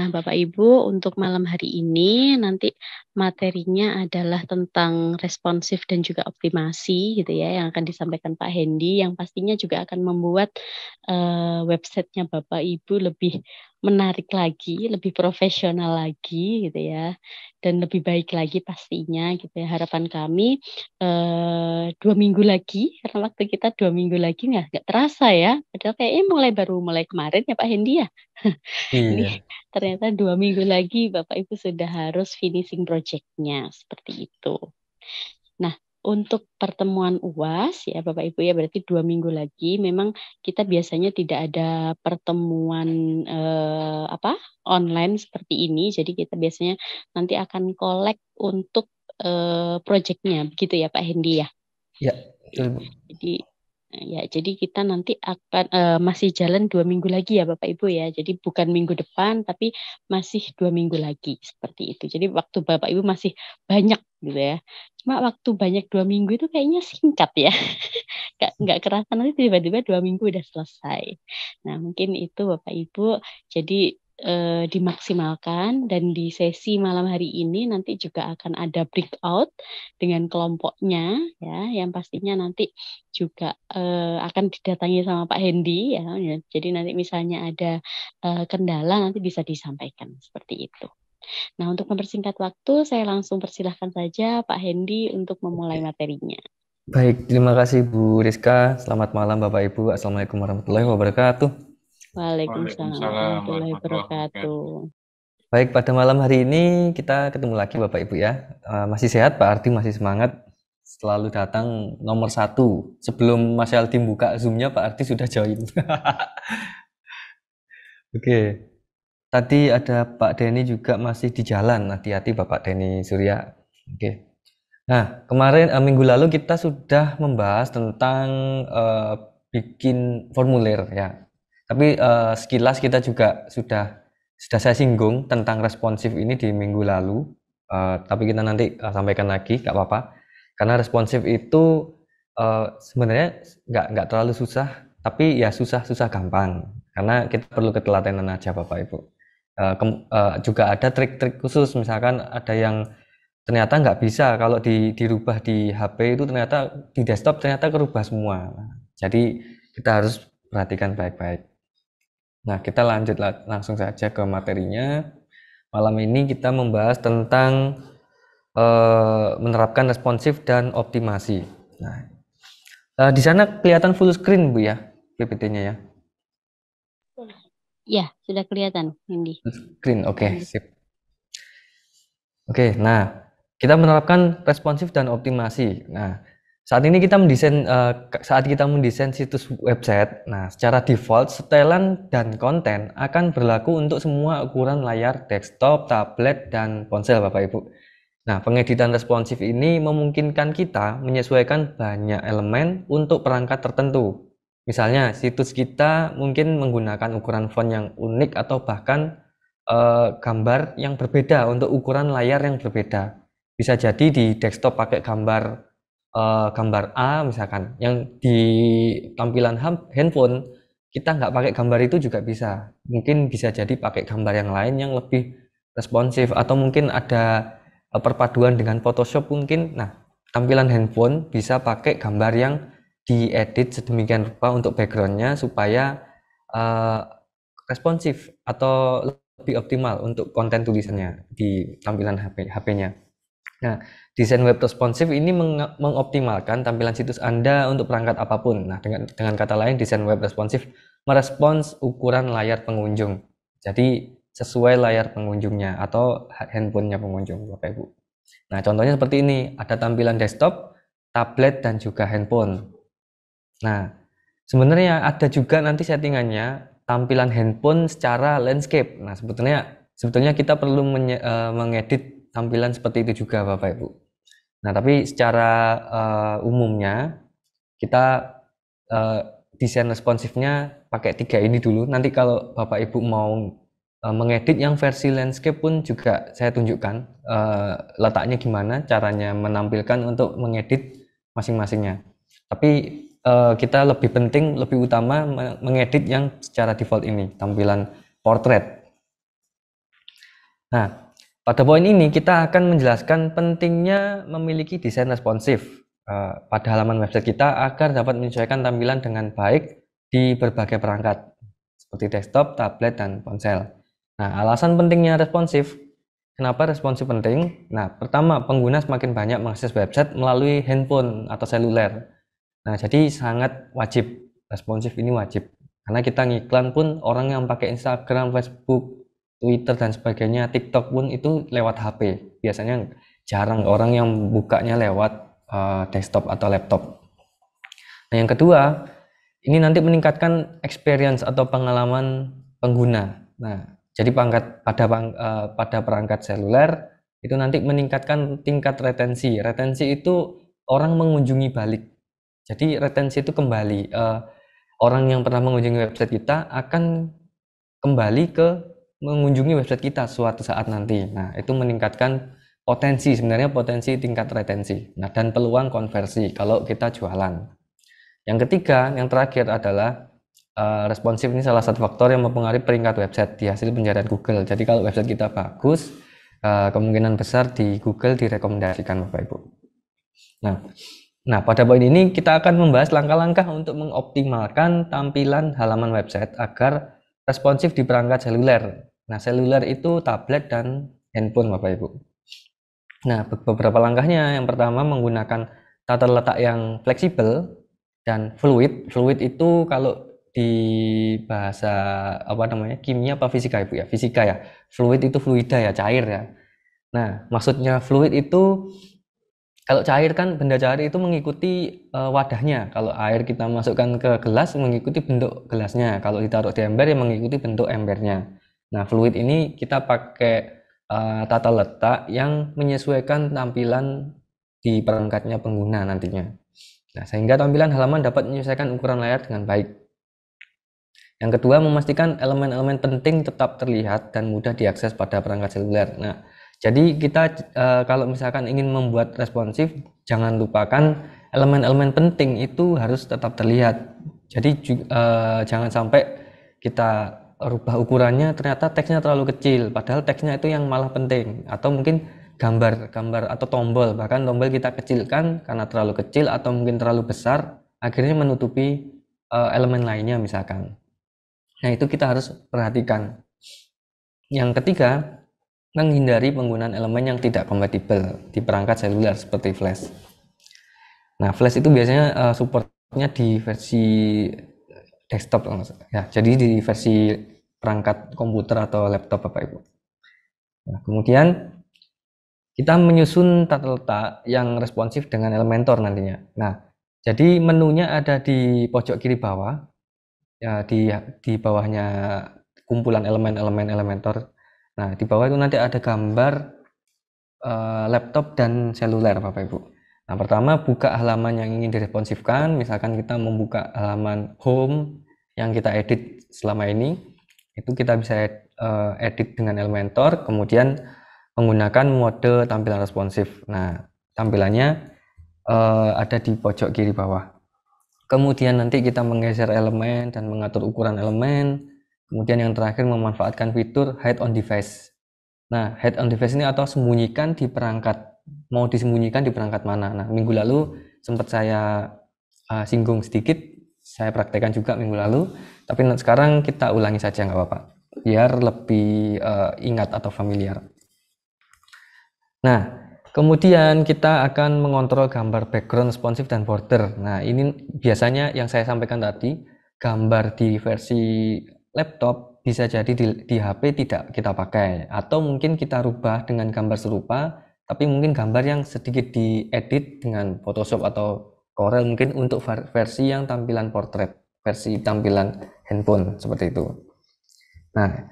Nah, Bapak Ibu, untuk malam hari ini nanti materinya adalah tentang responsif dan juga optimasi gitu ya, yang akan disampaikan Pak Hendy, yang pastinya juga akan membuat websitenya Bapak Ibu lebih menarik lagi, lebih profesional lagi gitu ya, dan lebih baik lagi pastinya gitu ya. Harapan kami 2 minggu lagi, karena waktu kita 2 minggu lagi nggak terasa ya, padahal kayaknya baru mulai kemarin ya Pak Hendy ya. Ini Iya, ternyata 2 minggu lagi Bapak Ibu sudah harus finishing project-nya, seperti itu. Nah, untuk pertemuan UAS ya Bapak Ibu ya, berarti 2 minggu lagi memang kita biasanya tidak ada pertemuan, online seperti ini. Jadi kita biasanya nanti akan collect untuk, project-nya, begitu ya Pak Hendy ya? ya, Iya. betul Bu. Jadi jadi kita nanti akan masih jalan 2 minggu lagi ya Bapak Ibu ya. Jadi bukan minggu depan, tapi masih 2 minggu lagi, seperti itu. Jadi waktu Bapak Ibu masih banyak gitu ya. Cuma waktu banyak 2 minggu itu kayaknya singkat ya. Nggak kerasa nanti tiba-tiba 2 minggu udah selesai. Nah mungkin itu Bapak Ibu, jadi, dimaksimalkan dan di sesi malam hari ini nanti juga akan ada breakout dengan kelompoknya ya, yang pastinya nanti juga, akan didatangi sama Pak Hendy ya, ya. Jadi nanti misalnya ada, kendala nanti bisa disampaikan, seperti itu. Nah untuk mempersingkat waktu, saya langsung persilahkan saja Pak Hendy untuk memulai materinya. Baik, terima kasih Bu Rizka. Selamat malam Bapak Ibu. Assalamualaikum warahmatullahi wabarakatuh. Waalaikumsalam Waalaikumsalam warahmatullahi warahmatullahi wabarakatuh. wabarakatuh. Baik, pada malam hari ini kita ketemu lagi Bapak Ibu ya. Masih sehat Pak Ardi, masih semangat. Selalu datang nomor satu. Sebelum Mas Aldi buka Zoom-nya, Pak Ardi sudah join. Oke, tadi ada Pak Denny juga masih di jalan. Hati-hati Bapak Denny Surya. Oke. Nah, kemarin minggu lalu kita sudah membahas tentang bikin formulir ya. Tapi sekilas kita juga sudah saya singgung tentang responsif ini di minggu lalu. Tapi kita nanti sampaikan lagi, nggak apa-apa. Karena responsif itu sebenarnya nggak terlalu susah, tapi ya susah gampang. Karena kita perlu ketelatenan aja Bapak Ibu. Juga ada trik-trik khusus, misalkan ada yang ternyata nggak bisa kalau dirubah di HP itu ternyata di desktop ternyata kerubah semua. Jadi kita harus perhatikan baik-baik. Nah, kita lanjut langsung saja ke materinya. Malam ini kita membahas tentang menerapkan responsif dan optimasi. Nah, di sana kelihatan full screen Bu ya, PPT-nya ya. Ya, sudah kelihatan, Hendy. Full screen, oke, sip. Oke, nah kita menerapkan responsif dan optimasi. Nah, saat kita mendesain situs website, nah secara default setelan dan konten akan berlaku untuk semua ukuran layar desktop, tablet, dan ponsel Bapak Ibu. Nah, pengeditan responsif ini memungkinkan kita menyesuaikan banyak elemen untuk perangkat tertentu. Misalnya, situs kita mungkin menggunakan ukuran font yang unik atau bahkan gambar yang berbeda untuk ukuran layar yang berbeda. Bisa jadi di desktop pakai gambar A misalkan, yang di tampilan handphone kita nggak pakai gambar itu juga bisa. Mungkin bisa jadi pakai gambar yang lain yang lebih responsif, atau mungkin ada perpaduan dengan Photoshop mungkin. Nah, tampilan handphone bisa pakai gambar yang diedit sedemikian rupa untuk backgroundnya supaya responsif atau lebih optimal untuk konten tulisannya di tampilan HP-nya. Nah, desain web responsif ini mengoptimalkan tampilan situs Anda untuk perangkat apapun. Nah, dengan kata lain, desain web responsif merespons ukuran layar pengunjung. Jadi, sesuai layar pengunjungnya atau handphonenya pengunjung, Bapak Ibu. Nah, contohnya seperti ini, ada tampilan desktop, tablet, dan juga handphone. Nah, sebenarnya ada juga nanti settingannya tampilan handphone secara landscape. Nah, sebetulnya kita perlu mengedit tampilan seperti itu juga Bapak Ibu. Nah, tapi secara umumnya kita desain responsifnya pakai 3 ini dulu. Nanti kalau Bapak Ibu mau mengedit yang versi landscape pun juga saya tunjukkan letaknya gimana, caranya menampilkan untuk mengedit masing-masingnya. Tapi kita lebih utama mengedit yang secara default ini, tampilan portrait. Nah, pada poin ini kita akan menjelaskan pentingnya memiliki desain responsif pada halaman website kita agar dapat menyesuaikan tampilan dengan baik di berbagai perangkat seperti desktop, tablet, dan ponsel. Nah, alasan pentingnya responsif. Kenapa responsif penting? Nah, pertama, pengguna semakin banyak mengakses website melalui handphone atau seluler. Nah, jadi sangat wajib, responsif ini wajib. Karena kita ngiklan pun orang yang pakai Instagram, Facebook, Twitter, dan sebagainya, TikTok pun itu lewat HP. Biasanya jarang orang yang bukanya lewat desktop atau laptop. Nah, yang kedua, ini nanti meningkatkan experience atau pengalaman pengguna. Nah, jadi pada perangkat seluler itu nanti meningkatkan tingkat retensi. Retensi itu orang mengunjungi balik. Jadi retensi itu kembali. Orang yang pernah mengunjungi website kita akan kembali ke mengunjungi website kita suatu saat nanti. Nah, itu meningkatkan sebenarnya potensi tingkat retensi. Nah, dan peluang konversi kalau kita jualan. Yang ketiga, yang terakhir adalah responsif ini salah satu faktor yang mempengaruhi peringkat website di hasil pencarian Google. Jadi kalau website kita bagus, kemungkinan besar di Google direkomendasikan Bapak Ibu. Nah, pada poin ini kita akan membahas langkah-langkah untuk mengoptimalkan tampilan halaman website agar responsif di perangkat seluler. Nah, seluler itu tablet dan handphone Bapak Ibu. Nah, beberapa langkahnya. Yang pertama, menggunakan tata letak yang fleksibel dan fluid. Fluid itu kalau di bahasa kimia apa fisika Ibu ya? Fisika ya. Fluid itu fluida ya, cair ya. Nah, maksudnya fluid itu kalau cair kan benda cair itu mengikuti wadahnya. Kalau air kita masukkan ke gelas mengikuti bentuk gelasnya. Kalau ditaruh di ember ya mengikuti bentuk embernya. Nah, fluid ini kita pakai tata letak yang menyesuaikan tampilan di perangkatnya pengguna nantinya. Nah, sehingga tampilan halaman dapat menyesuaikan ukuran layar dengan baik. Yang kedua, memastikan elemen-elemen penting tetap terlihat dan mudah diakses pada perangkat seluler. Nah, jadi kita kalau misalkan ingin membuat responsif, jangan lupakan elemen-elemen penting itu harus tetap terlihat. Jadi jangan sampai kita rubah ukurannya ternyata teksnya terlalu kecil, padahal teksnya itu yang malah penting. Atau mungkin gambar atau tombol, bahkan tombol kita kecilkan karena terlalu kecil atau mungkin terlalu besar, akhirnya menutupi elemen lainnya misalkan. Nah, itu kita harus perhatikan. Yang ketiga, menghindari penggunaan elemen yang tidak kompatibel di perangkat seluler seperti flash. Nah, flash itu biasanya supportnya di versi desktop ya. Jadi di versi perangkat komputer atau laptop Bapak Ibu. Nah, kemudian kita menyusun tata letak yang responsif dengan Elementor nantinya. Nah, jadi menunya ada di pojok kiri bawah. Ya, di bawahnya kumpulan elemen-elemen Elementor. Nah, di bawah itu nanti ada gambar laptop dan seluler Bapak Ibu. Nah, pertama buka halaman yang ingin diresponsifkan. Misalkan kita membuka halaman home yang kita edit selama ini, itu kita bisa edit dengan Elementor, kemudian menggunakan mode tampilan responsif. Nah, tampilannya ada di pojok kiri bawah. Kemudian nanti kita menggeser elemen dan mengatur ukuran elemen. Kemudian yang terakhir memanfaatkan fitur hide on device. Nah, hide on device ini atau sembunyikan di perangkat. Mau disembunyikan di perangkat mana? Nah, minggu lalu sempat saya singgung sedikit. Saya praktekkan juga minggu lalu. Tapi sekarang kita ulangi saja nggak apa-apa. Biar lebih ingat atau familiar. Nah, kemudian kita akan mengontrol gambar background responsif dan border. Nah, ini biasanya yang saya sampaikan tadi, gambar di versi laptop bisa jadi di HP tidak kita pakai, atau mungkin kita rubah dengan gambar serupa, tapi mungkin gambar yang sedikit diedit dengan Photoshop atau Corel mungkin untuk versi yang tampilan portrait, versi tampilan handphone seperti itu. Nah,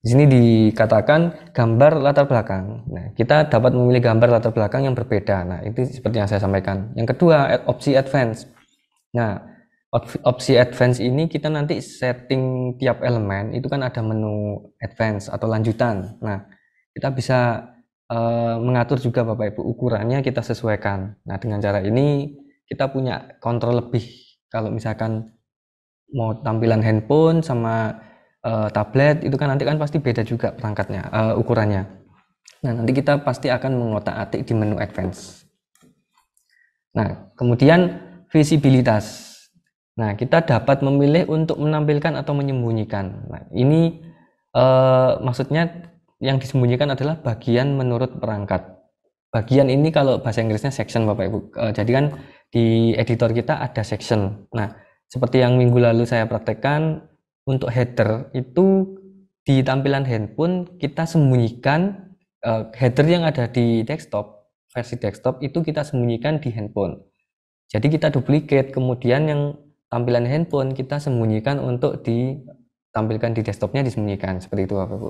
di sini dikatakan gambar latar belakang. Nah, kita dapat memilih gambar latar belakang yang berbeda. Nah, itu seperti yang saya sampaikan. Yang kedua, opsi advance. Nah, opsi advance ini kita nanti setting tiap elemen itu kan ada menu advance atau lanjutan. Nah, kita bisa mengatur juga Bapak Ibu ukurannya kita sesuaikan. Nah, dengan cara ini kita punya kontrol lebih kalau misalkan mau tampilan handphone sama tablet, itu kan nanti kan pasti beda juga perangkatnya, ukurannya. Nah, nanti kita pasti akan mengotak-atik di menu advance. Nah, kemudian visibilitas. Nah, kita dapat memilih untuk menampilkan atau menyembunyikan. Nah, ini maksudnya yang disembunyikan adalah bagian menurut perangkat. Bagian ini kalau bahasa Inggrisnya section, Bapak Ibu. Jadi kan di editor kita ada section. Nah, seperti yang minggu lalu saya praktekkan, untuk header itu di tampilan handphone kita sembunyikan header yang ada di desktop, versi desktop itu kita sembunyikan di handphone. Jadi kita duplicate, kemudian yang tampilan handphone kita sembunyikan untuk ditampilkan di desktopnya, disembunyikan seperti itu, Bapak Ibu.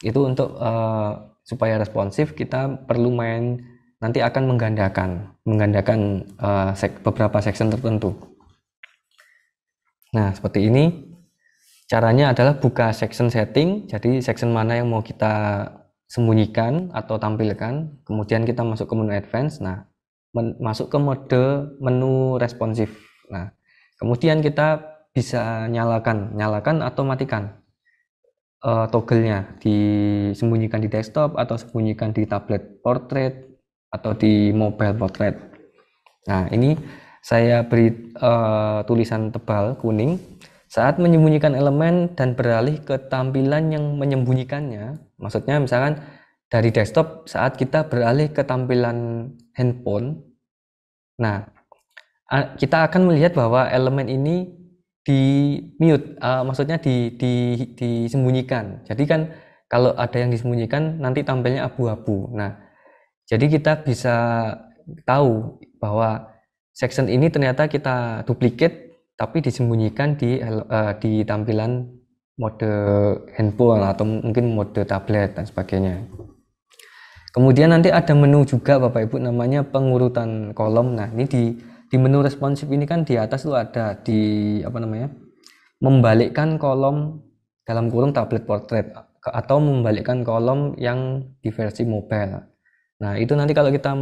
Itu untuk supaya responsif kita perlu nanti akan menggandakan beberapa section tertentu. Nah, seperti ini caranya adalah buka section setting, jadi section mana yang mau kita sembunyikan atau tampilkan, kemudian kita masuk ke menu advance. Nah, masuk ke mode menu responsif. Nah, kemudian kita bisa nyalakan atau matikan toggle-nya, disembunyikan di desktop atau sembunyikan di tablet portrait atau di mobile portrait. Nah, ini saya beri tulisan tebal kuning. Saat menyembunyikan elemen dan beralih ke tampilan yang menyembunyikannya, maksudnya misalkan dari desktop saat kita beralih ke tampilan handphone, nah kita akan melihat bahwa elemen ini di mute, maksudnya disembunyikan. Jadi kan kalau ada yang disembunyikan nanti tampilnya abu-abu. Nah, jadi kita bisa tahu bahwa section ini ternyata kita duplicate tapi disembunyikan di tampilan mode handphone atau mungkin mode tablet dan sebagainya. Kemudian nanti ada menu juga, Bapak Ibu, namanya pengurutan kolom. Nah, ini di menu responsif ini kan di atas tuh ada membalikkan kolom dalam kurung tablet portrait atau membalikkan kolom yang di versi mobile. Nah, itu nanti kalau kita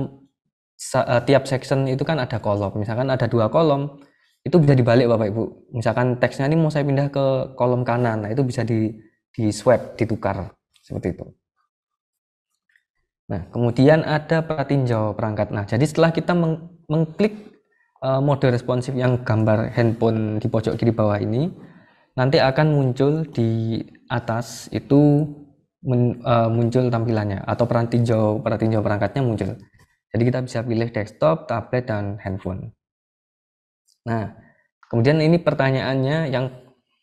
tiap section itu kan ada kolom, misalkan ada 2 kolom, itu bisa dibalik, Bapak Ibu. Misalkan teksnya ini mau saya pindah ke kolom kanan, nah itu bisa di swap, ditukar seperti itu. Nah, kemudian ada pratinjau perangkat. Nah, jadi setelah kita mengklik mode responsif yang gambar handphone di pojok kiri bawah ini, nanti akan muncul di atas itu muncul tampilannya atau pratinjau perangkatnya muncul. Jadi kita bisa pilih desktop, tablet, dan handphone. Nah, kemudian ini pertanyaannya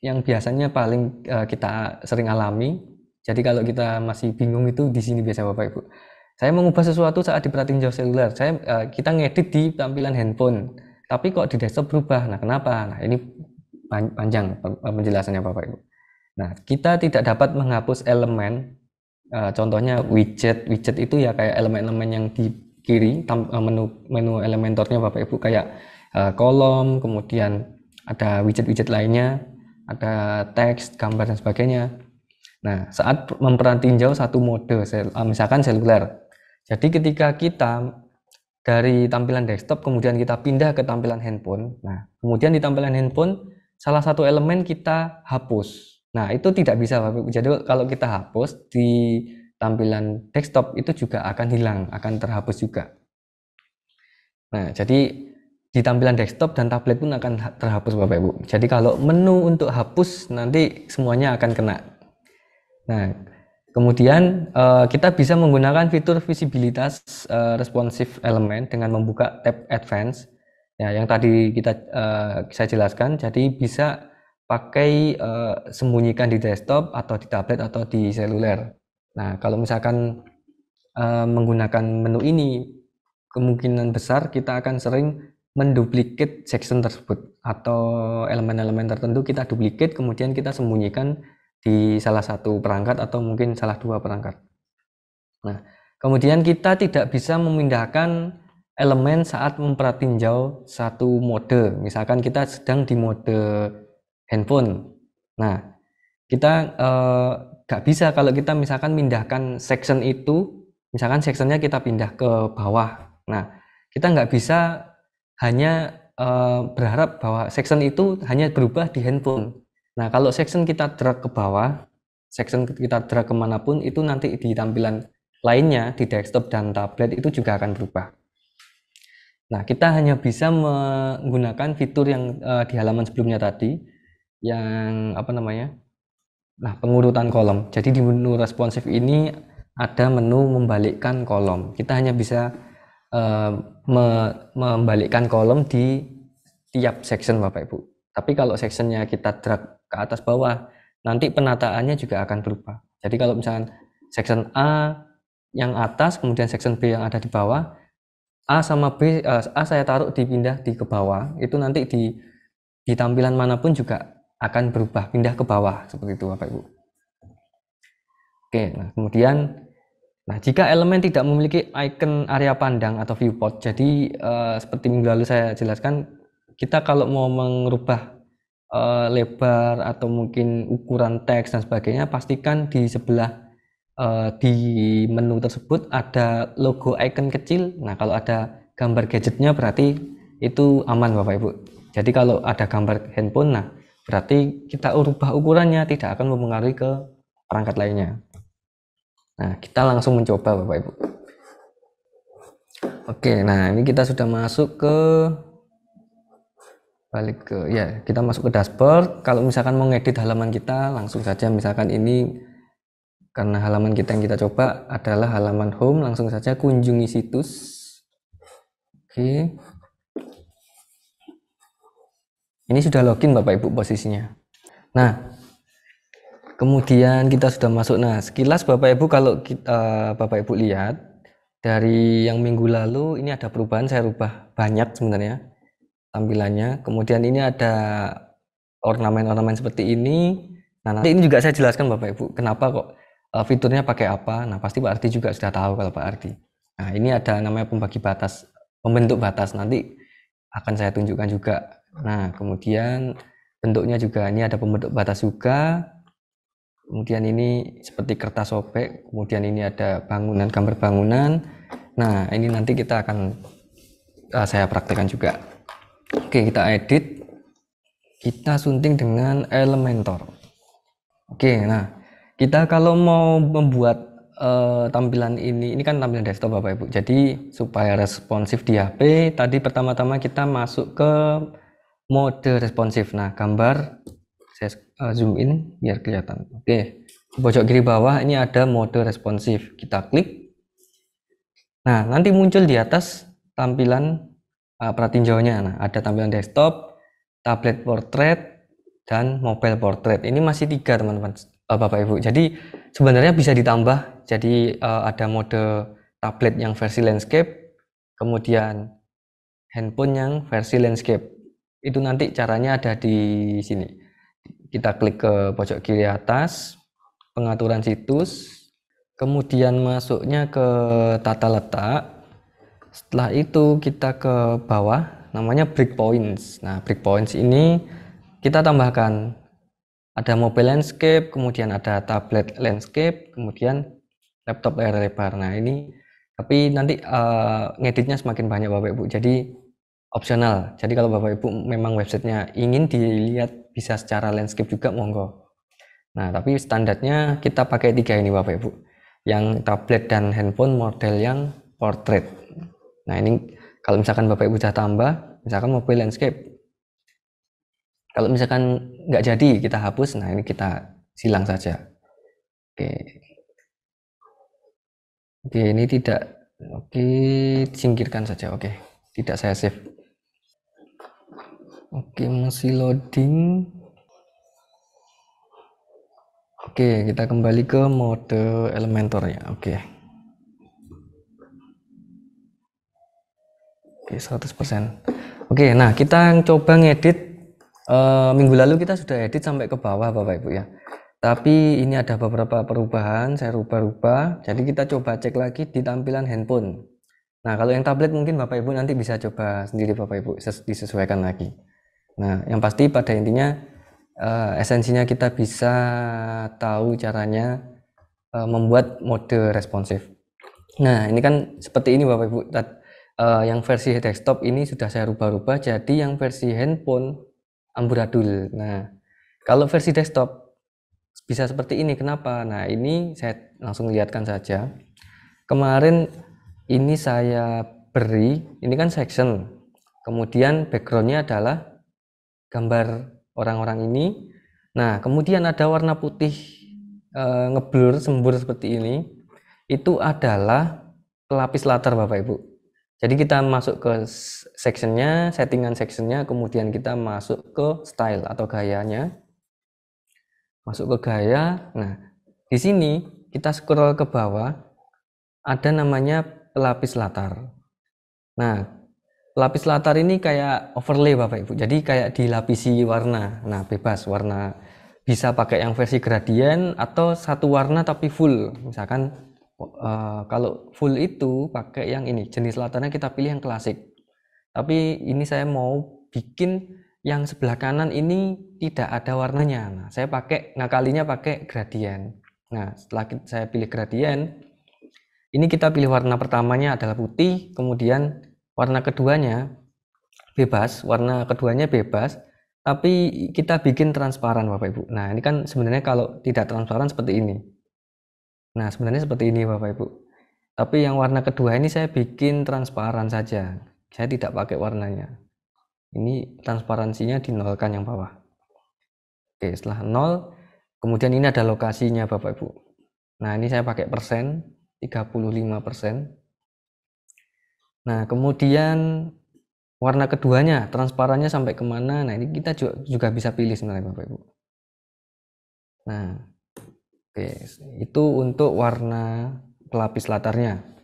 yang biasanya paling kita sering alami. Jadi kalau kita masih bingung itu di sini biasa, Bapak Ibu. Saya mengubah sesuatu saat di pratinjau seluler. Kita ngedit di tampilan handphone, tapi kok di desktop berubah. Nah, kenapa? Nah, ini panjang penjelasannya, Bapak Ibu. Nah, kita tidak dapat menghapus elemen. Contohnya widget itu ya kayak elemen-elemen yang di kiri menu elementornya, Bapak Ibu, kayak kolom, kemudian ada widget-widget lainnya, ada teks, gambar, dan sebagainya. Nah, saat mempertinjau satu mode, misalkan seluler, jadi ketika kita dari tampilan desktop kemudian kita pindah ke tampilan handphone, nah kemudian di tampilan handphone salah satu elemen kita hapus. Nah, itu tidak bisa, Bapak Ibu. Jadi kalau kita hapus di tampilan desktop itu juga akan hilang, akan terhapus juga. Nah, jadi di tampilan desktop dan tablet pun akan terhapus, Bapak Ibu. Jadi kalau menu untuk hapus nanti semuanya akan kena. Nah, kemudian kita bisa menggunakan fitur visibilitas responsif elemen dengan membuka tab advance. Ya, yang tadi saya jelaskan. Jadi bisa pakai sembunyikan di desktop atau di tablet atau di seluler. Nah, kalau misalkan menggunakan menu ini, kemungkinan besar kita akan sering menduplikat section tersebut atau elemen-elemen tertentu kita duplikat kemudian kita sembunyikan di salah satu perangkat atau mungkin salah 2 perangkat. Nah, kemudian kita tidak bisa memindahkan elemen saat mempertinjau satu mode. Misalkan kita sedang di mode handphone. Nah, kita nggak bisa kalau kita misalkan mindahkan section itu, misalkan sectionnya kita pindah ke bawah. Nah, kita nggak bisa hanya berharap bahwa section itu hanya berubah di handphone. Nah, kalau section kita drag ke bawah, section kita drag kemanapun, itu nanti di tampilan lainnya di desktop dan tablet itu juga akan berubah. Nah, kita hanya bisa menggunakan fitur yang di halaman sebelumnya tadi, yang apa namanya? Nah, pengurutan kolom. Jadi di menu responsif ini ada menu membalikkan kolom. Kita hanya bisa membalikkan kolom di tiap section Bapak Ibu. Tapi kalau sectionnya kita drag ke atas bawah, nanti penataannya juga akan berubah. Jadi kalau misalkan section A yang atas, kemudian section B yang ada di bawah, A sama B, A saya taruh dipindah di ke bawah, itu nanti di tampilan manapun juga akan berubah, pindah ke bawah, seperti itu Bapak Ibu. Oke, nah kemudian, nah jika elemen tidak memiliki icon area pandang atau viewport, jadi seperti minggu lalu saya jelaskan, kita kalau mau mengubah lebar atau mungkin ukuran teks dan sebagainya, pastikan di sebelah di menu tersebut ada logo icon kecil. Nah, kalau ada gambar gadgetnya berarti itu aman Bapak Ibu. Jadi kalau ada gambar handphone, nah berarti kita ubah ukurannya, tidak akan mempengaruhi ke perangkat lainnya. Nah, kita langsung mencoba Bapak Ibu. Oke, nah ini kita sudah masuk ke balik ke ya, kita masuk ke dashboard. Kalau misalkan mau ngedit halaman kita, langsung saja misalkan ini karena halaman kita yang kita coba adalah halaman home, langsung saja kunjungi situs. Oke. Ini sudah login Bapak Ibu posisinya. Nah, kemudian kita sudah masuk. Nah, sekilas Bapak Ibu kalau Bapak Ibu lihat dari yang minggu lalu ini ada perubahan, saya rubah banyak sebenarnya tampilannya. Kemudian ini ada ornamen-ornamen seperti ini. Nah, nanti ini juga saya jelaskan Bapak Ibu kenapa kok fiturnya pakai apa. Nah, pasti Pak Ardi juga sudah tahu kalau Pak Ardi. Nah, ini ada namanya pembagi batas, pembentuk batas, nanti akan saya tunjukkan juga. Nah, kemudian bentuknya juga ini ada pembentuk batas juga. Kemudian ini seperti kertas sobek, kemudian ini ada bangunan, gambar bangunan. Nah, ini nanti kita akan saya praktekkan juga. Oke, kita edit. Kita sunting dengan Elementor. Oke, nah kita kalau mau membuat tampilan ini kan tampilan desktop Bapak Ibu. Jadi supaya responsif di HP, tadi pertama-tama kita masuk ke mode responsif. Nah, gambar saya zoom in biar kelihatan. Oke, di pojok kiri bawah ini ada mode responsif. Kita klik. Nah, nanti muncul di atas tampilan pratinjaunya. Nah, ada tampilan desktop, tablet portrait, dan mobile portrait. Ini masih 3 teman-teman Bapak Ibu. Jadi sebenarnya bisa ditambah. Jadi ada mode tablet yang versi landscape, kemudian handphone yang versi landscape. Itu nanti caranya ada di sini. Kita klik ke pojok kiri atas, pengaturan situs, kemudian masuknya ke tata letak. Setelah itu kita ke bawah, namanya breakpoints. Nah, breakpoints ini kita tambahkan ada mobile landscape, kemudian ada tablet landscape, kemudian laptop layar lebar. Nah, ini tapi nanti ngeditnya semakin banyak Bapak Ibu. Jadi opsional. Jadi kalau Bapak Ibu memang websitenya ingin dilihat bisa secara landscape juga monggo. Nah, tapi standarnya kita pakai 3 ini Bapak Ibu. Yang tablet dan handphone model yang portrait. Nah, ini kalau misalkan Bapak Ibu sudah tambah, misalkan mobile landscape. Kalau misalkan nggak jadi, kita hapus. Nah, ini kita silang saja. Oke. Oke, ini tidak. Oke, singkirkan saja. Oke, tidak saya save. Oke, masih loading. Oke, kita kembali ke mode Elementor ya. Oke. Oke, 100%. Oke, nah kita coba ngedit. Minggu lalu kita sudah edit sampai ke bawah Bapak Ibu ya. Tapi ini ada beberapa perubahan, saya rubah-rubah. Jadi kita coba cek lagi di tampilan handphone. Nah, kalau yang tablet mungkin Bapak Ibu nanti bisa coba sendiri Bapak Ibu, disesuaikan lagi. Nah, yang pasti pada intinya esensinya kita bisa tahu caranya membuat mode responsif. Nah, ini kan seperti ini Bapak Ibu. Yang versi desktop ini sudah saya rubah-rubah jadi yang versi handphone amburadul. Nah, Kalau versi desktop bisa seperti ini. Kenapa? Nah, ini saya langsung lihatkan saja. Kemarin ini saya beri, ini kan section. Kemudian backgroundnya adalah gambar orang-orang ini. Nah, kemudian ada warna putih ngeblur, sembur seperti ini. Itu adalah pelapis latar Bapak Ibu. Jadi kita masuk ke sectionnya, settingan sectionnya, kemudian kita masuk ke style atau gayanya. Masuk ke gaya. Nah, di sini kita scroll ke bawah, ada namanya pelapis latar. Nah, pelapis latar ini kayak overlay Bapak Ibu. Jadi kayak dilapisi warna. Nah, bebas warna. Bisa pakai yang versi gradien atau satu warna tapi full. Misalkan kalau full itu pakai yang ini, jenis latarnya kita pilih yang klasik. Tapi ini saya mau bikin yang sebelah kanan ini tidak ada warnanya. Nah, saya ngakalinya pakai gradien. Nah, setelah saya pilih gradien, ini kita pilih warna pertamanya adalah putih, kemudian warna keduanya bebas, tapi kita bikin transparan Bapak Ibu. Nah, ini kan sebenarnya kalau tidak transparan seperti ini. Nah, sebenarnya seperti ini Bapak Ibu. Tapi yang warna kedua ini saya bikin transparan saja. Saya tidak pakai warnanya. Ini transparansinya dinolkan yang bawah. Oke, setelah 0, kemudian ini ada lokasinya Bapak Ibu. Nah, ini saya pakai persen, 35%. Nah, kemudian warna keduanya, transparannya sampai kemana. Nah, ini kita juga bisa pilih sebenarnya Bapak Ibu. Nah, oke, itu untuk warna pelapis latarnya.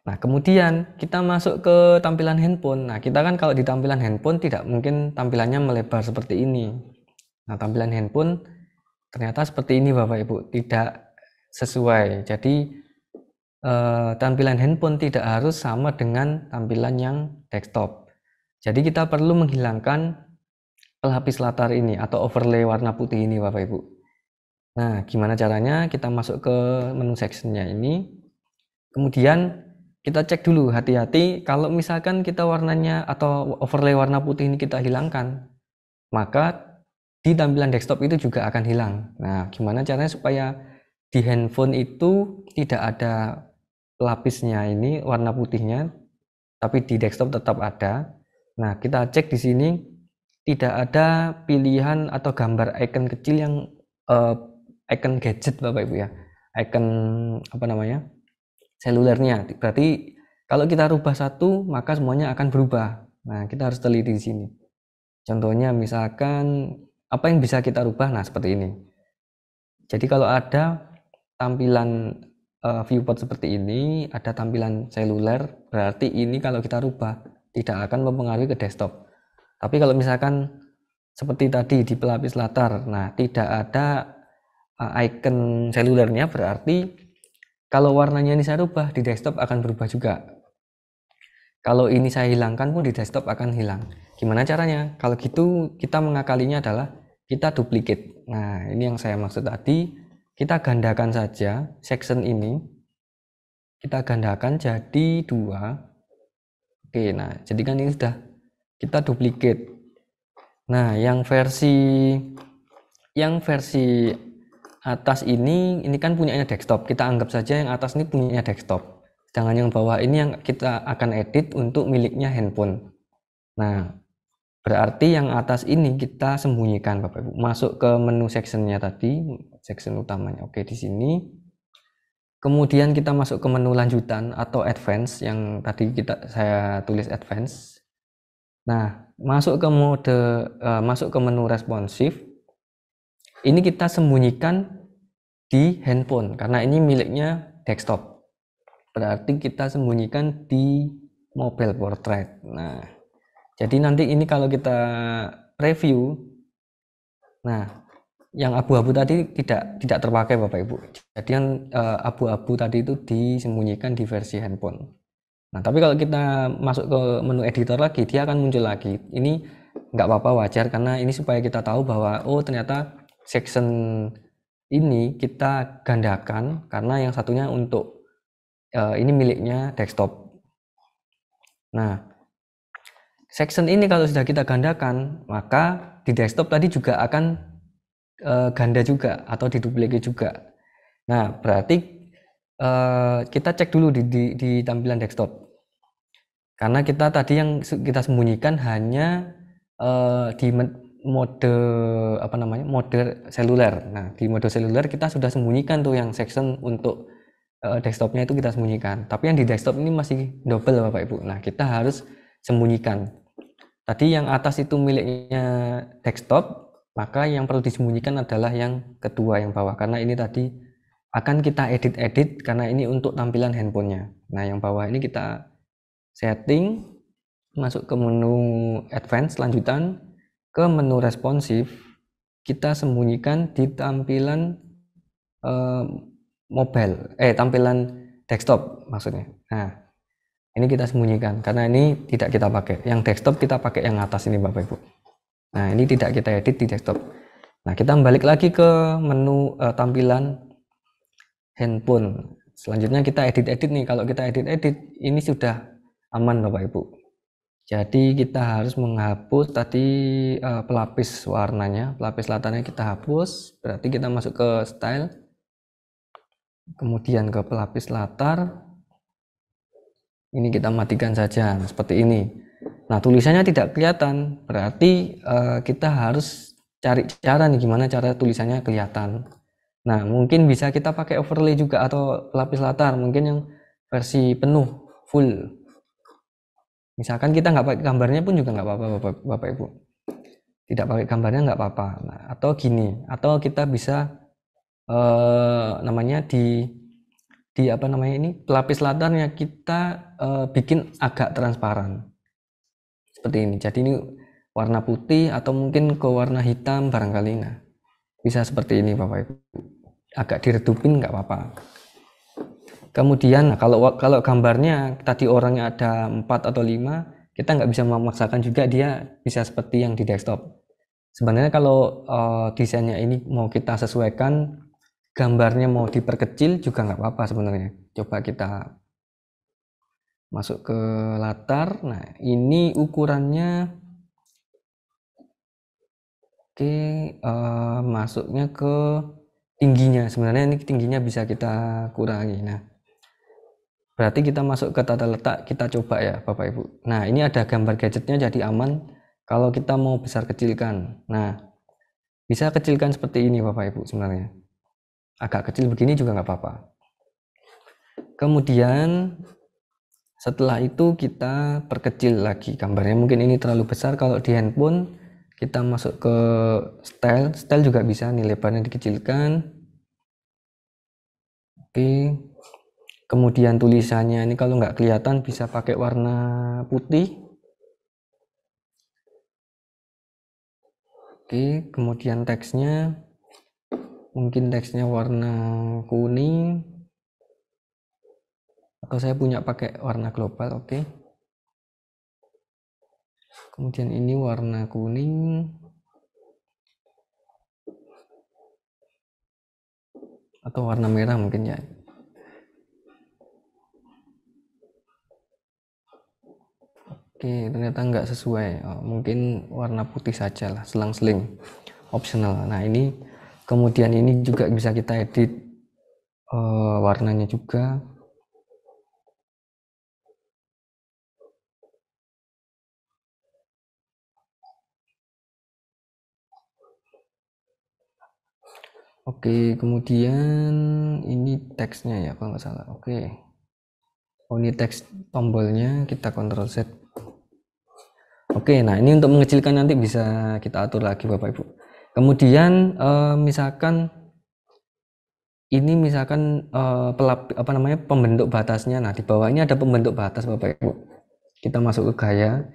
Nah, kemudian kita masuk ke tampilan handphone. Nah, kita kan kalau di tampilan handphone tidak mungkin tampilannya melebar seperti ini. Nah, tampilan handphone ternyata seperti ini Bapak Ibu, tidak sesuai. Jadi tampilan handphone tidak harus sama dengan tampilan yang desktop. Jadi kita perlu menghilangkan pelapis latar ini atau overlay warna putih ini Bapak Ibu. Nah, gimana caranya? Kita masuk ke menu sectionnya ini. Kemudian kita cek dulu, hati-hati kalau misalkan kita warnanya atau overlay warna putih ini kita hilangkan, maka di tampilan desktop itu juga akan hilang. Nah, gimana caranya supaya di handphone itu tidak ada pelapisnya ini warna putihnya, tapi di desktop tetap ada. Nah, kita cek di sini tidak ada pilihan atau gambar icon kecil yang icon gadget Bapak Ibu ya, icon apa namanya, selulernya. Berarti kalau kita rubah satu maka semuanya akan berubah. Nah, kita harus teliti di sini. Contohnya misalkan apa yang bisa kita rubah, nah seperti ini. Jadi kalau ada tampilan viewport seperti ini, ada tampilan seluler, berarti ini kalau kita rubah tidak akan mempengaruhi ke desktop. Tapi kalau misalkan seperti tadi di pelapis latar, nah tidak ada icon selulernya, berarti kalau warnanya ini saya rubah di desktop akan berubah juga. Kalau ini saya hilangkan pun di desktop akan hilang. Gimana caranya? Kalau gitu kita mengakalinya adalah kita duplicate. Nah, ini yang saya maksud tadi. Kita gandakan saja section ini. Kita gandakan jadi 2. Oke, nah jadi kan ini sudah kita duplicate. Nah, yang versi atas ini kan punyanya desktop. Kita anggap saja yang atas ini punyanya desktop. Sedangkan yang bawah ini yang kita akan edit untuk miliknya handphone. Nah, berarti yang atas ini kita sembunyikan Bapak Ibu. Masuk ke menu sectionnya tadi, section utamanya. Oke, di sini. Kemudian kita masuk ke menu lanjutan atau advance yang tadi saya tulis advance. Nah, masuk ke menu responsif. Ini kita sembunyikan di handphone karena ini miliknya desktop. Berarti kita sembunyikan di mobile portrait. Nah, jadi nanti ini kalau kita review, nah yang abu-abu tadi tidak terpakai Bapak Ibu. Jadi yang abu-abu tadi itu disembunyikan di versi handphone. Nah, tapi kalau kita masuk ke menu editor lagi, dia akan muncul lagi. Ini nggak apa-apa, wajar, karena ini supaya kita tahu bahwa oh ternyata section ini kita gandakan karena yang satunya untuk ini miliknya desktop. Nah, section ini kalau sudah kita gandakan, maka di desktop tadi juga akan ganda juga atau diduplikasi juga. Nah, berarti kita cek dulu di tampilan desktop. Karena kita tadi yang kita sembunyikan hanya di mode mode seluler. Nah, di mode seluler kita sudah sembunyikan tuh yang section untuk desktopnya itu kita sembunyikan. Tapi yang di desktop ini masih double Bapak Ibu. Nah, kita harus sembunyikan. Tadi yang atas itu miliknya desktop, maka yang perlu disembunyikan adalah yang kedua yang bawah, karena ini tadi akan kita edit karena ini untuk tampilan handphonenya. Nah, yang bawah ini kita setting, masuk ke menu advance, lanjutan ke menu responsif, kita sembunyikan di tampilan tampilan desktop maksudnya. Nah, ini kita sembunyikan karena ini tidak kita pakai. Yang desktop kita pakai yang atas ini Bapak Ibu. Nah, ini tidak kita edit di desktop. Nah, kita balik lagi ke menu tampilan handphone. Selanjutnya kita edit nih. Kalau kita edit ini sudah aman Bapak Ibu. Jadi kita harus menghapus tadi pelapis warnanya, pelapis latarnya kita hapus. Berarti kita masuk ke style, kemudian ke pelapis latar. Ini kita matikan saja seperti ini. Nah, tulisannya tidak kelihatan, berarti kita harus cari cara nih gimana cara tulisannya kelihatan. Nah, mungkin bisa kita pakai overlay juga atau pelapis latar, mungkin yang versi penuh full. Misalkan kita nggak pakai gambarnya pun juga nggak apa-apa Bapak Ibu. Tidak pakai gambarnya nggak apa-apa. Nah, atau gini, atau kita bisa pelapis latarnya kita bikin agak transparan seperti ini. Jadi ini warna putih atau mungkin ke warna hitam barangkali. Nah, bisa seperti ini Bapak Ibu, agak diredupin nggak apa-apa. Kemudian kalau gambarnya tadi orangnya ada 4 atau 5, kita nggak bisa memaksakan juga dia bisa seperti yang di desktop. Sebenarnya kalau desainnya ini mau kita sesuaikan, gambarnya mau diperkecil juga nggak apa-apa sebenarnya. Coba kita masuk ke latar. Nah, ini ukurannya oke, masuknya ke tingginya. Sebenarnya ini tingginya bisa kita kurangi. Nah, berarti kita masuk ke tata letak, kita coba ya Bapak Ibu. Nah, ini ada gambar gadgetnya jadi aman kalau kita mau besar kecilkan. Nah, bisa kecilkan seperti ini Bapak Ibu sebenarnya. Agak kecil begini juga nggak apa-apa. Kemudian setelah itu kita perkecil lagi gambarnya. Mungkin ini terlalu besar kalau di handphone. Kita masuk ke style juga bisa nih, lebarnya dikecilkan. Oke. Kemudian tulisannya ini kalau nggak kelihatan bisa pakai warna putih. Oke, kemudian teksnya mungkin teksnya warna kuning, atau saya punya pakai warna global. Oke. Kemudian ini warna kuning atau warna merah mungkin ya. Oke, ternyata nggak sesuai. Mungkin warna putih saja lah, selang-seling, optional. Nah, ini kemudian ini juga bisa kita edit warnanya juga. Oke, kemudian ini teksnya ya kalau nggak salah. Oke. Oh, ini teks tombolnya, kita Ctrl Z. Oke, nah ini untuk mengecilkan nanti bisa kita atur lagi Bapak Ibu. Kemudian misalkan ini pembentuk batasnya. Nah, di bawah ini ada pembentuk batas Bapak Ibu. Kita masuk ke gaya.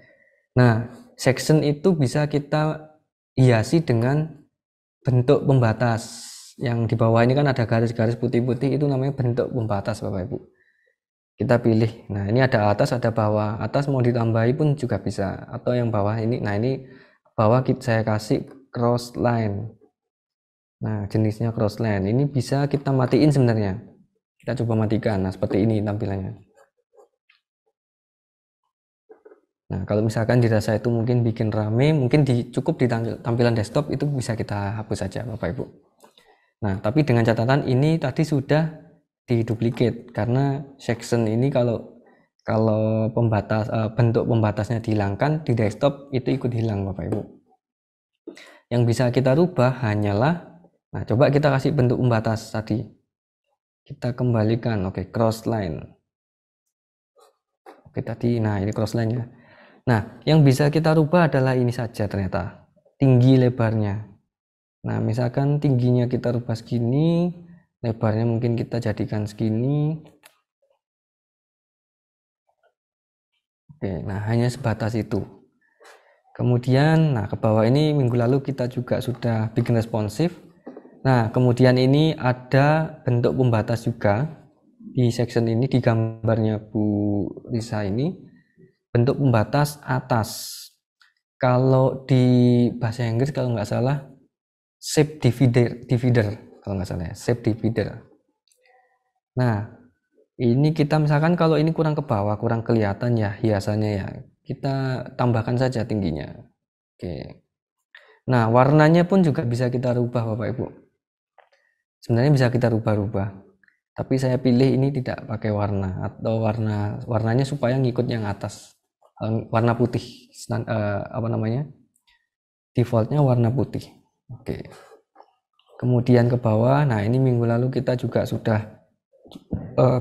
Nah, section itu bisa kita hiasi dengan bentuk pembatas. Yang di bawah ini kan ada garis-garis putih-putih, itu namanya bentuk pembatas Bapak Ibu. Kita pilih. Nah, ini ada atas, ada bawah. Atas mau ditambahi pun juga bisa, atau yang bawah ini. Nah, ini bawah saya kasih cross line. Nah, jenisnya cross line. Ini bisa kita matiin sebenarnya. Kita coba matikan. Nah, seperti ini tampilannya. Nah, kalau misalkan dirasa itu mungkin bikin rame, mungkin cukup di tampilan desktop itu bisa kita hapus saja Bapak Ibu. Nah, tapi dengan catatan ini tadi sudah diduplicate karena section ini kalau bentuk pembatasnya dihilangkan di desktop itu ikut hilang Bapak Ibu. Yang bisa kita rubah hanyalah, nah coba kita kasih bentuk pembatas tadi. Kita kembalikan, oke, cross line. Oke tadi, nah ini cross line-nya. Nah, yang bisa kita rubah adalah ini saja ternyata, tinggi lebarnya. Nah, misalkan tingginya kita rubah segini, lebarnya mungkin kita jadikan segini. Oke, nah hanya sebatas itu. Kemudian, nah ke bawah ini minggu lalu kita juga sudah bikin responsif. Nah, kemudian ini ada bentuk pembatas juga di section ini, di gambarnya Bu Risa ini, bentuk pembatas atas. Kalau di bahasa Inggris kalau nggak salah shape divider kalau nggak salah ya, shape divider. Nah, ini kita misalkan kalau ini kurang ke bawah, kurang kelihatan ya hiasannya ya, kita tambahkan saja tingginya. Oke. Nah, warnanya pun juga bisa kita rubah Bapak Ibu. Sebenarnya bisa kita rubah-rubah. Tapi saya pilih ini tidak pakai warna atau warnanya supaya ngikut yang atas. Warna putih apa namanya? Defaultnya warna putih. Oke. Kemudian ke bawah, nah ini minggu lalu kita juga sudah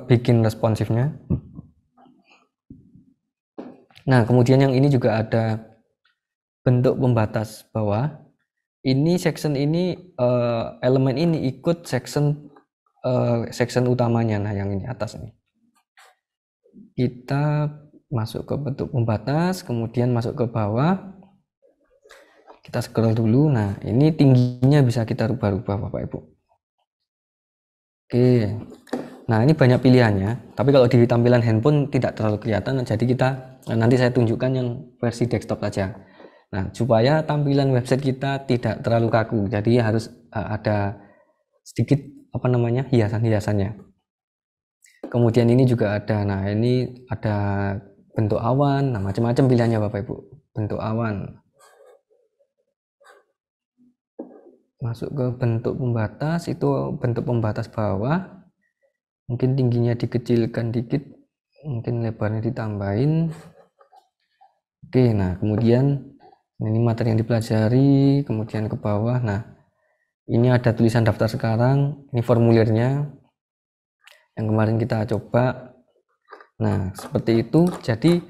bikin responsifnya. Nah, kemudian yang ini juga ada bentuk pembatas bawah. Ini section ini elemen ini ikut section utamanya. Nah, yang ini atas ini. Kita masuk ke bentuk pembatas, kemudian masuk ke bawah. Kita scroll dulu. Nah, ini tingginya bisa kita rubah-rubah Bapak Ibu. Oke. Nah, ini banyak pilihannya. Tapi kalau di tampilan handphone tidak terlalu kelihatan. Jadi nanti saya tunjukkan yang versi desktop saja. Nah, supaya tampilan website kita tidak terlalu kaku. Jadi harus ada sedikit apa namanya hiasan-hiasannya. Kemudian ini juga ada. Nah, ini ada bentuk awan. Nah, macam-macam pilihannya Bapak Ibu. Bentuk awan. Masuk ke bentuk pembatas, itu bentuk pembatas bawah. Mungkin tingginya dikecilkan dikit, mungkin lebarnya ditambahin. Oke, nah kemudian ini materi yang dipelajari, kemudian ke bawah. Nah, ini ada tulisan daftar sekarang, ini formulirnya yang kemarin kita coba. Nah, seperti itu. Jadi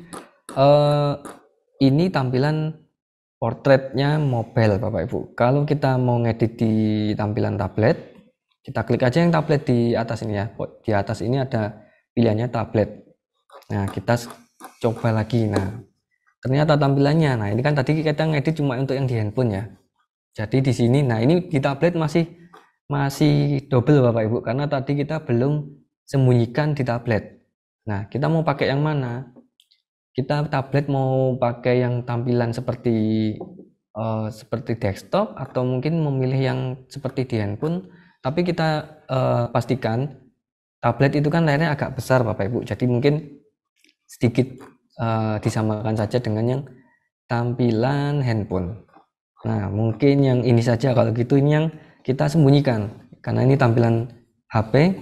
ini tampilan portretnya mobile Bapak Ibu. Kalau kita mau ngedit di tampilan tablet, kita klik aja yang tablet di atas ini ya. Di atas ini ada pilihannya tablet. Nah, kita coba lagi. Nah, ternyata tampilannya. Nah, ini kan tadi kita ngedit cuma untuk yang di handphone ya. Jadi di sini, nah ini di tablet masih double Bapak Ibu karena tadi kita belum sembunyikan di tablet. Nah, kita mau pakai yang mana? Kita tablet mau pakai yang tampilan seperti desktop atau mungkin memilih yang seperti di handphone, tapi kita pastikan tablet itu kan layarnya agak besar Bapak Ibu, jadi mungkin sedikit disamakan saja dengan yang tampilan handphone. Nah, mungkin yang ini saja, kalau gitu ini yang kita sembunyikan karena ini tampilan HP,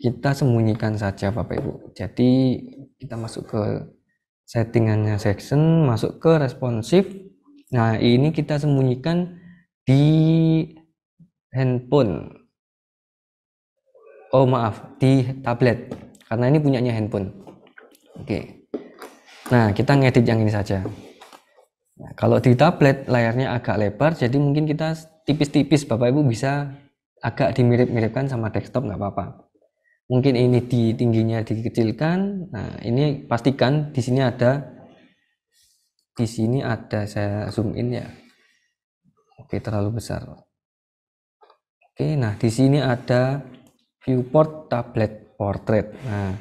kita sembunyikan saja Bapak Ibu. Jadi kita masuk ke settingannya section, masuk ke responsif. Nah, ini kita sembunyikan di handphone. Oh maaf, di tablet karena ini punyanya handphone. Oke. Nah, kita ngedit yang ini saja. Nah, kalau di tablet layarnya agak lebar, jadi mungkin kita tipis-tipis Bapak Ibu bisa agak dimirip-miripkan sama desktop, nggak apa-apa. Mungkin ini di tingginya dikecilkan. Nah, ini pastikan di sini saya zoom in ya. Oke, terlalu besar. Oke, nah di sini ada viewport tablet portrait. Nah,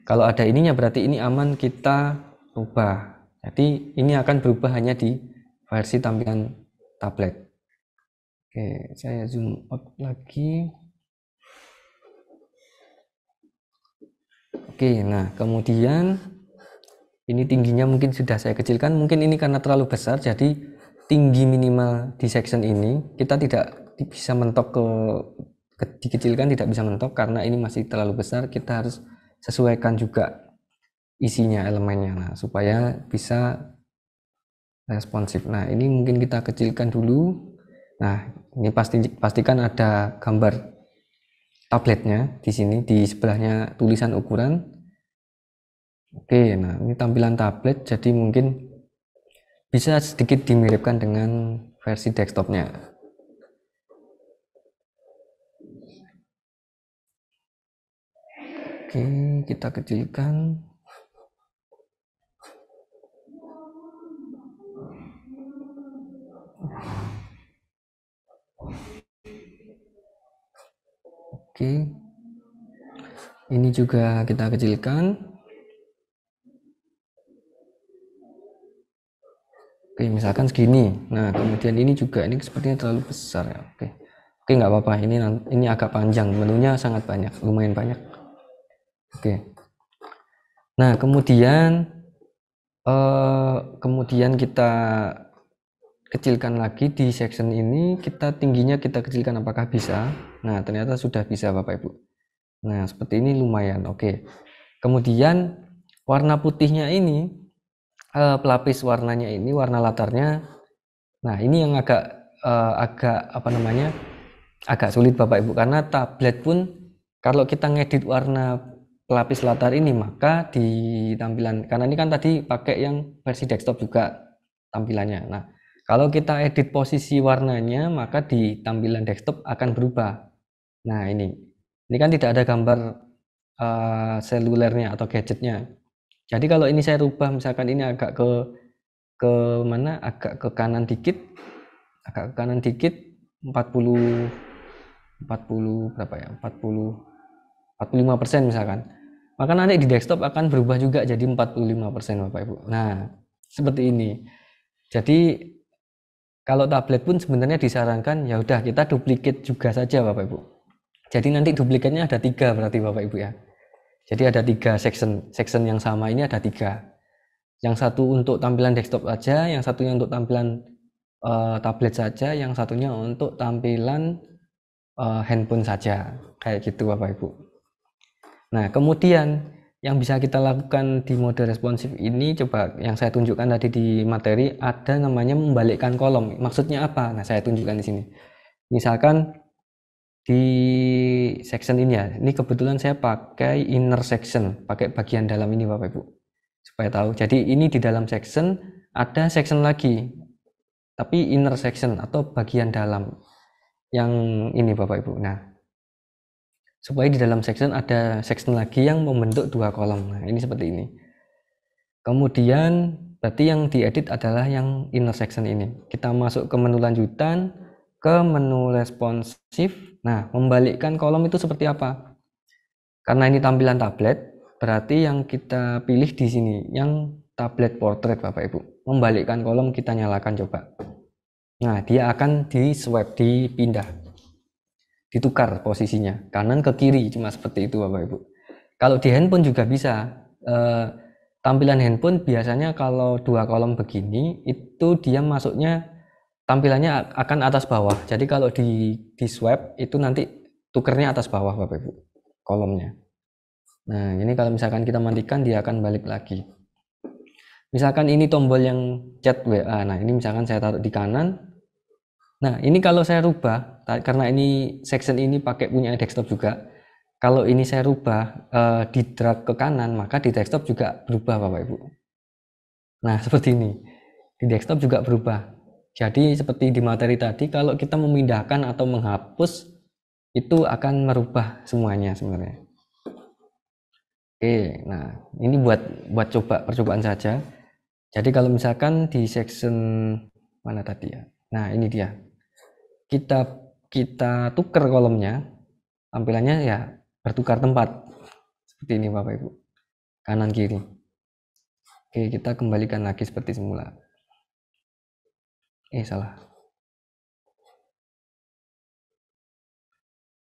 kalau ada ininya berarti ini aman kita rubah. Jadi ini akan berubah hanya di versi tampilan tablet. Oke, saya zoom out lagi. Oke, nah kemudian Ini tingginya mungkin sudah saya kecilkan, mungkin ini karena terlalu besar, jadi tinggi minimal di section ini kita tidak bisa mentok dikecilkan, tidak bisa mentok karena ini masih terlalu besar. Kita harus sesuaikan juga isinya, elemennya, nah supaya bisa responsif. Nah ini mungkin kita kecilkan dulu. Nah ini pastikan ada gambar tabletnya di sini, di sebelahnya tulisan ukuran. Oke, nah ini tampilan tablet, jadi mungkin bisa sedikit dimiripkan dengan versi desktopnya. Oke, kita kecilkan. Oke, ini juga kita kecilkan. Oke, misalkan segini. Nah, kemudian ini juga, ini sepertinya terlalu besar ya. Oke, nggak apa-apa. Ini agak panjang. Menunya sangat banyak, lumayan banyak. Oke. Nah, kemudian kita kecilkan lagi di section ini. Tingginya kita kecilkan, apakah bisa? Nah, ternyata sudah bisa, Bapak Ibu. Nah, seperti ini lumayan. Oke. Kemudian warna putihnya ini, pelapis warnanya ini, warna latarnya. Nah, ini yang agak sulit Bapak Ibu, karena tablet pun kalau kita ngedit warna pelapis latar ini, maka di tampilan, karena ini kan tadi pakai yang versi desktop juga tampilannya. Nah, kalau kita edit posisi warnanya, maka di tampilan desktop akan berubah. Nah, ini kan tidak ada gambar selulernya atau gadgetnya. Jadi kalau ini saya rubah, misalkan ini agak ke mana, agak ke kanan dikit, 40 berapa ya, 45% misalkan, maka nanti di desktop akan berubah juga jadi 45% Bapak Ibu. Nah, seperti ini. Jadi kalau tablet pun sebenarnya disarankan ya udah kita duplicate juga saja Bapak Ibu. Jadi nanti duplikatnya ada 3 berarti Bapak Ibu ya. Jadi ada 3 section yang sama ini ada 3. Yang satu untuk tampilan desktop saja, yang satunya untuk tampilan tablet saja, yang satunya untuk tampilan handphone saja, kayak gitu Bapak Ibu. Nah, kemudian yang bisa kita lakukan di mode responsif ini, coba yang saya tunjukkan tadi di materi, ada namanya membalikkan kolom. Maksudnya apa? Nah, saya tunjukkan di sini. Misalkan di section ini ya, ini kebetulan saya pakai inner section, pakai bagian dalam ini Bapak Ibu, supaya tahu. Jadi ini di dalam section, ada section lagi, tapi inner section atau bagian dalam yang ini Bapak Ibu. Nah, supaya di dalam section ada section lagi yang membentuk 2 kolom. Nah, ini seperti ini. Kemudian berarti yang diedit adalah yang inner section ini. Kita masuk ke menu lanjutan, ke menu responsif. Nah, membalikkan kolom itu seperti apa? Karena ini tampilan tablet, berarti yang kita pilih di sini yang tablet portrait Bapak Ibu. Membalikkan kolom kita nyalakan coba. Nah, dia akan di swipe, dipindah, ditukar posisinya kanan ke kiri, cuma seperti itu Bapak Ibu. Kalau di handphone juga bisa. Tampilan handphone biasanya kalau 2 kolom begini itu dia masuknya tampilannya akan atas bawah. Jadi kalau di swipe itu nanti tukernya atas bawah Bapak Ibu kolomnya. Nah, ini kalau misalkan kita matikan dia akan balik lagi. Misalkan ini tombol yang chat WA. Nah, ini misalkan saya taruh di kanan. Nah, ini kalau saya rubah, karena ini section ini pakai punya desktop juga. Kalau ini saya rubah, di drag ke kanan, maka di desktop juga berubah Bapak Ibu. Nah, seperti ini. Di desktop juga berubah. Jadi seperti di materi tadi, kalau kita memindahkan atau menghapus, itu akan merubah semuanya sebenarnya. Oke, nah ini buat percobaan saja. Jadi kalau misalkan di section mana tadi ya? Nah, ini dia. Kita tukar kolomnya, tampilannya ya bertukar tempat. Seperti ini Bapak Ibu. Kanan kiri. Oke, kita kembalikan lagi seperti semula. Salah.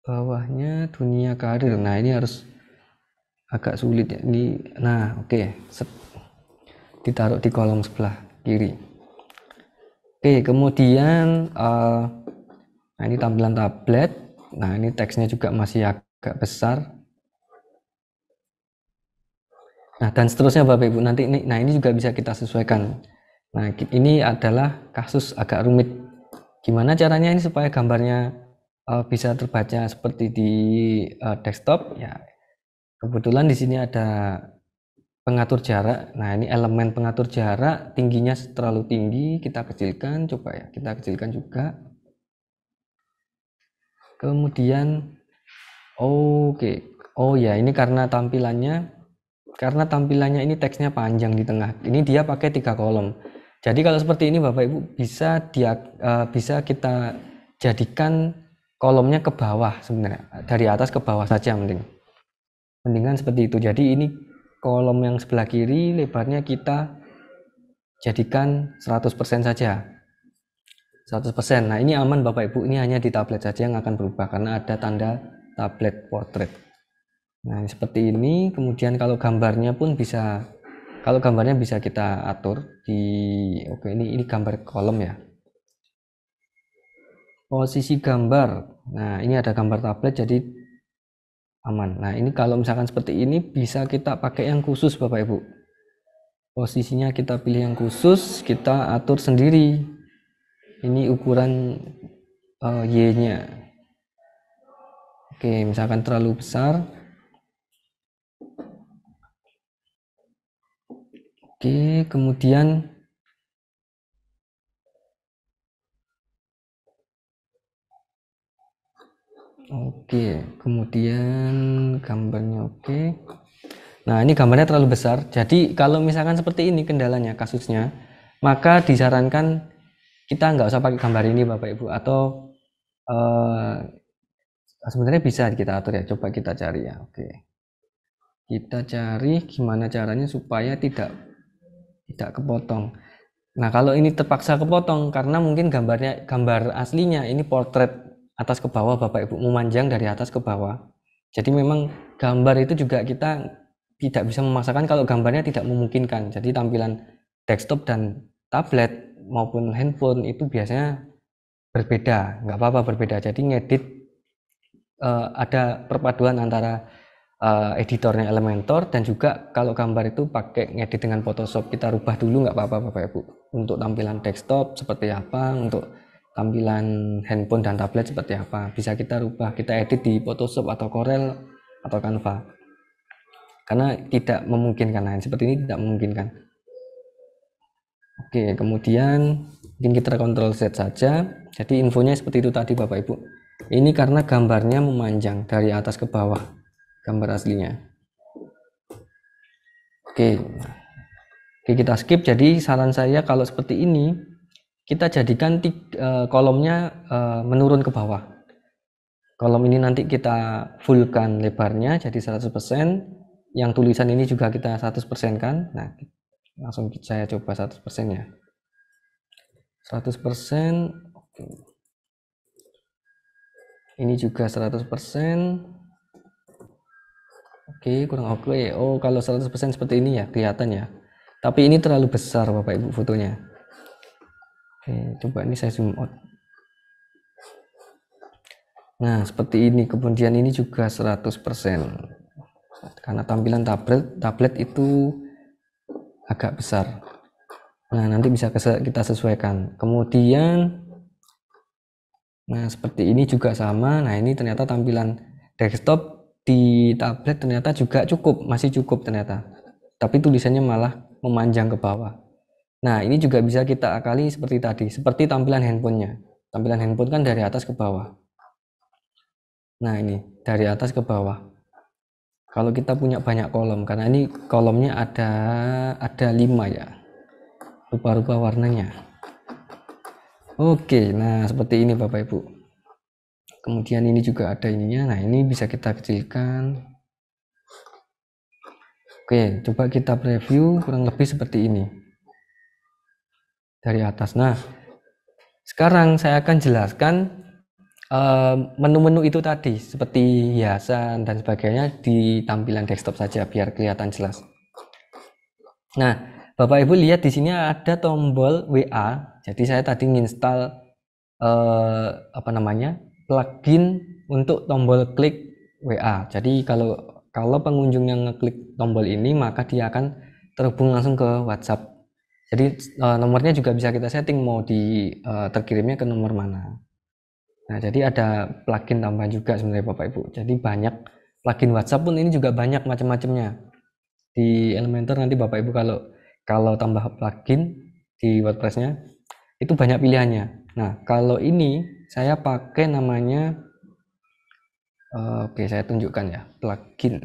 Bawahnya dunia karir. Nah, ini harus agak sulit ya. Ini, nah, oke. ditaruh di kolom sebelah kiri. Oke, kemudian nah ini tampilan tablet. Nah ini teksnya juga masih agak besar. Nah dan seterusnya Bapak Ibu, nanti ini juga bisa kita sesuaikan. Nah ini adalah kasus agak rumit. Gimana caranya ini supaya gambarnya bisa terbaca seperti di desktop? Ya kebetulan di sini ada pengatur jarak. Nah ini elemen pengatur jarak, tingginya terlalu tinggi, kita kecilkan. Coba ya, kita kecilkan juga. Kemudian oke. Oh ya, ini karena tampilannya ini teksnya panjang di tengah. Ini dia pakai 3 kolom. Jadi kalau seperti ini Bapak Ibu bisa kita jadikan kolomnya ke bawah sebenarnya. Dari atas ke bawah saja mendingan seperti itu. Jadi ini kolom yang sebelah kiri lebarnya kita jadikan 100% saja. 100%. Nah, ini aman Bapak Ibu, ini hanya di tablet saja yang akan berubah karena ada tanda tablet portrait. Nah, seperti ini. Kemudian kalau gambarnya bisa kita atur di ini gambar kolom ya. Posisi gambar. Nah, ini ada gambar tablet jadi aman. Nah, ini kalau misalkan seperti ini bisa kita pakai yang khusus Bapak Ibu. Posisinya kita pilih yang khusus, kita atur sendiri. Ini ukuran Y-nya. Oke, misalkan terlalu besar. Oke, kemudian gambarnya oke. Nah, ini gambarnya terlalu besar. Jadi kalau misalkan seperti ini kendalanya, kasusnya, maka disarankan kita nggak usah pakai gambar ini Bapak Ibu, atau sebenarnya bisa kita atur ya. Coba kita cari ya. Oke, kita cari gimana caranya supaya tidak kepotong. Nah kalau ini terpaksa kepotong karena mungkin gambar aslinya ini portrait atas ke bawah Bapak Ibu, memanjang dari atas ke bawah. Jadi memang gambar itu juga kita tidak bisa memaksakan kalau gambarnya tidak memungkinkan. Jadi tampilan desktop dan tablet maupun handphone itu biasanya berbeda, nggak apa-apa berbeda. Jadi ngedit ada perpaduan antara editornya Elementor dan juga kalau gambar itu pakai ngedit dengan Photoshop, kita rubah dulu nggak apa-apa Bapak Ibu. Untuk tampilan desktop seperti apa, untuk tampilan handphone dan tablet seperti apa, bisa kita rubah, kita edit di Photoshop atau Corel atau Canva. Karena tidak memungkinkan, nah seperti ini tidak memungkinkan. Oke, kemudian mungkin kita Ctrl Z saja. Jadi infonya seperti itu tadi Bapak Ibu. Ini karena gambarnya memanjang dari atas ke bawah, gambar aslinya. Oke, kita skip. Jadi saran saya kalau seperti ini, kita jadikan kolomnya menurun ke bawah. Kolom ini nanti kita fullkan lebarnya jadi 100%. Yang tulisan ini juga kita 100% kan. Nah, langsung saya coba 100% ya. 100%. Ini juga 100%. Oke, kurang oke. Oh, kalau 100% seperti ini ya, kelihatan ya. Tapi ini terlalu besar Bapak Ibu fotonya. Oke, coba ini saya zoom out. Nah, seperti ini. Kemudian ini juga 100%. Karena tampilan tablet itu agak besar. Nah, nanti bisa kita sesuaikan. Kemudian nah, seperti ini juga sama. Nah, ini ternyata tampilan desktop di tablet ternyata juga masih cukup ternyata. Tapi tulisannya malah memanjang ke bawah. Nah, ini juga bisa kita akali seperti tadi, seperti tampilan handphonenya. Tampilan handphone kan dari atas ke bawah. Nah, ini dari atas ke bawah. Kalau kita punya banyak kolom, karena ini kolomnya ada 5 ya. Rupa-rupa warnanya. Oke, nah seperti ini Bapak Ibu. Kemudian ini juga ada ininya. Nah, ini bisa kita kecilkan. Oke, coba kita preview kurang lebih seperti ini. Dari atas. Nah, sekarang saya akan jelaskan menu-menu itu tadi, seperti hiasan dan sebagainya di tampilan desktop saja biar kelihatan jelas. Nah, Bapak Ibu lihat di sini ada tombol WA. Jadi saya tadi nginstal plugin untuk tombol klik WA. Jadi kalau pengunjung yang ngeklik tombol ini, maka dia akan terhubung langsung ke WhatsApp. Jadi nomornya juga bisa kita setting mau terkirimnya ke nomor mana. Nah, jadi ada plugin tambahan juga sebenarnya Bapak Ibu. Jadi banyak plugin WhatsApp pun ini juga banyak macam-macamnya. Di Elementor nanti Bapak Ibu kalau tambah plugin di WordPress-nya itu banyak pilihannya. Nah, kalau ini saya pakai namanya oke, saya tunjukkan ya, plugin.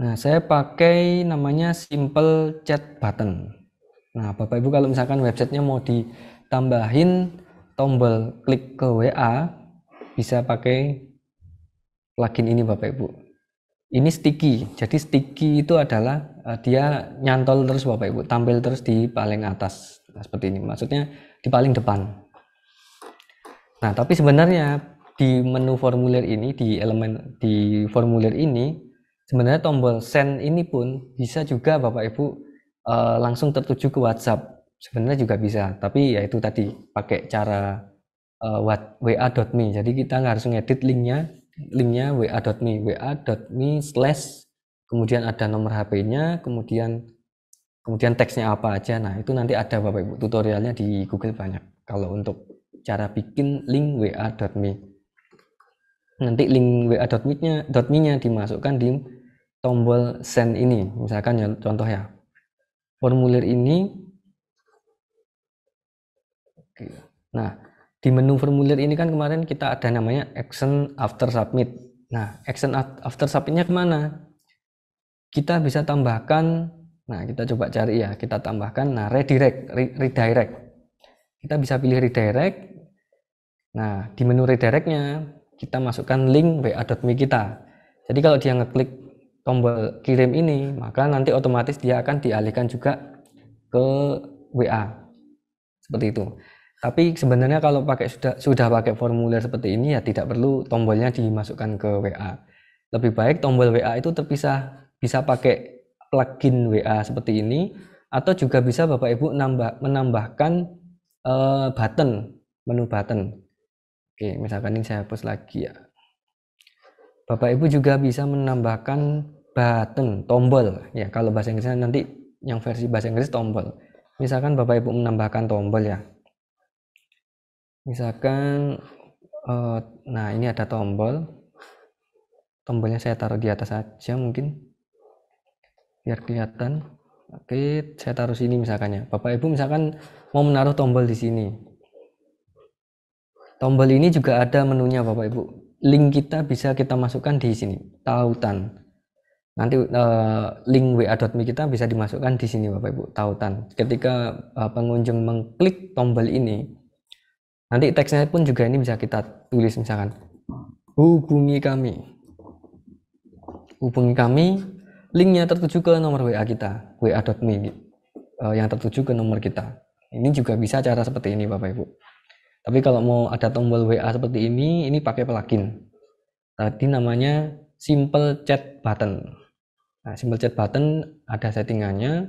Nah, saya pakai namanya Simple Chat Button. Nah, Bapak Ibu kalau misalkan websitenya mau ditambahin tombol klik ke WA, bisa pakai plugin ini Bapak Ibu. Ini sticky. Jadi sticky itu adalah dia nyantol terus Bapak Ibu, tampil terus di paling atas. Nah, seperti ini. Maksudnya di paling depan. Nah, tapi sebenarnya di menu formulir ini, di formulir ini, sebenarnya tombol send ini pun bisa juga Bapak Ibu langsung tertuju ke WhatsApp. Sebenarnya juga bisa, tapi ya itu tadi pakai cara wa.me. Jadi kita nggak harus ngedit linknya wa.me kemudian ada nomor HP-nya, kemudian teksnya apa aja. Nah, itu nanti ada Bapak Ibu tutorialnya di Google banyak. Kalau untuk cara bikin link wa.me. Nanti link wa.me-nya dimasukkan di tombol send ini. Misalkan ya, contoh ya. Formulir ini. Nah, di menu formulir ini kan kemarin kita ada namanya action after submit. Nah, action after submitnya kemana? Kita bisa tambahkan, nah kita coba cari ya, kita tambahkan, nah redirect. Kita bisa pilih redirect. Nah, di menu redirectnya kita masukkan link wa.me kita. Jadi kalau dia ngeklik tombol kirim ini, maka nanti otomatis dia akan dialihkan juga ke WA. Seperti itu. Tapi sebenarnya kalau sudah pakai formulir seperti ini ya tidak perlu tombolnya dimasukkan ke WA. Lebih baik tombol WA itu terpisah, bisa pakai plugin WA seperti ini, atau juga bisa Bapak Ibu menambahkan menu button. Oke, misalkan ini saya hapus lagi ya. Bapak Ibu juga bisa menambahkan button, tombol ya. Kalau bahasa Inggrisnya nanti yang versi bahasa Inggris tombol. Misalkan Bapak Ibu menambahkan tombol ya. Misalkan nah ini ada tombolnya saya taruh di atas saja mungkin biar kelihatan. Oke, saya taruh sini misalkannya. Bapak Ibu misalkan mau menaruh tombol di sini. Tombol ini juga ada menunya Bapak Ibu. Link kita bisa kita masukkan di sini, tautan. Nanti link wa.me kita bisa dimasukkan di sini Bapak Ibu, tautan. Ketika pengunjung mengklik tombol ini, nanti teksnya pun juga ini bisa kita tulis misalkan, hubungi kami, linknya tertuju ke nomor WA kita, wa.me yang tertuju ke nomor kita. Ini juga bisa cara seperti ini Bapak Ibu. Tapi kalau mau ada tombol WA seperti ini pakai plugin. Tadi namanya Simple Chat Button. Nah, Simple Chat Button ada settingannya.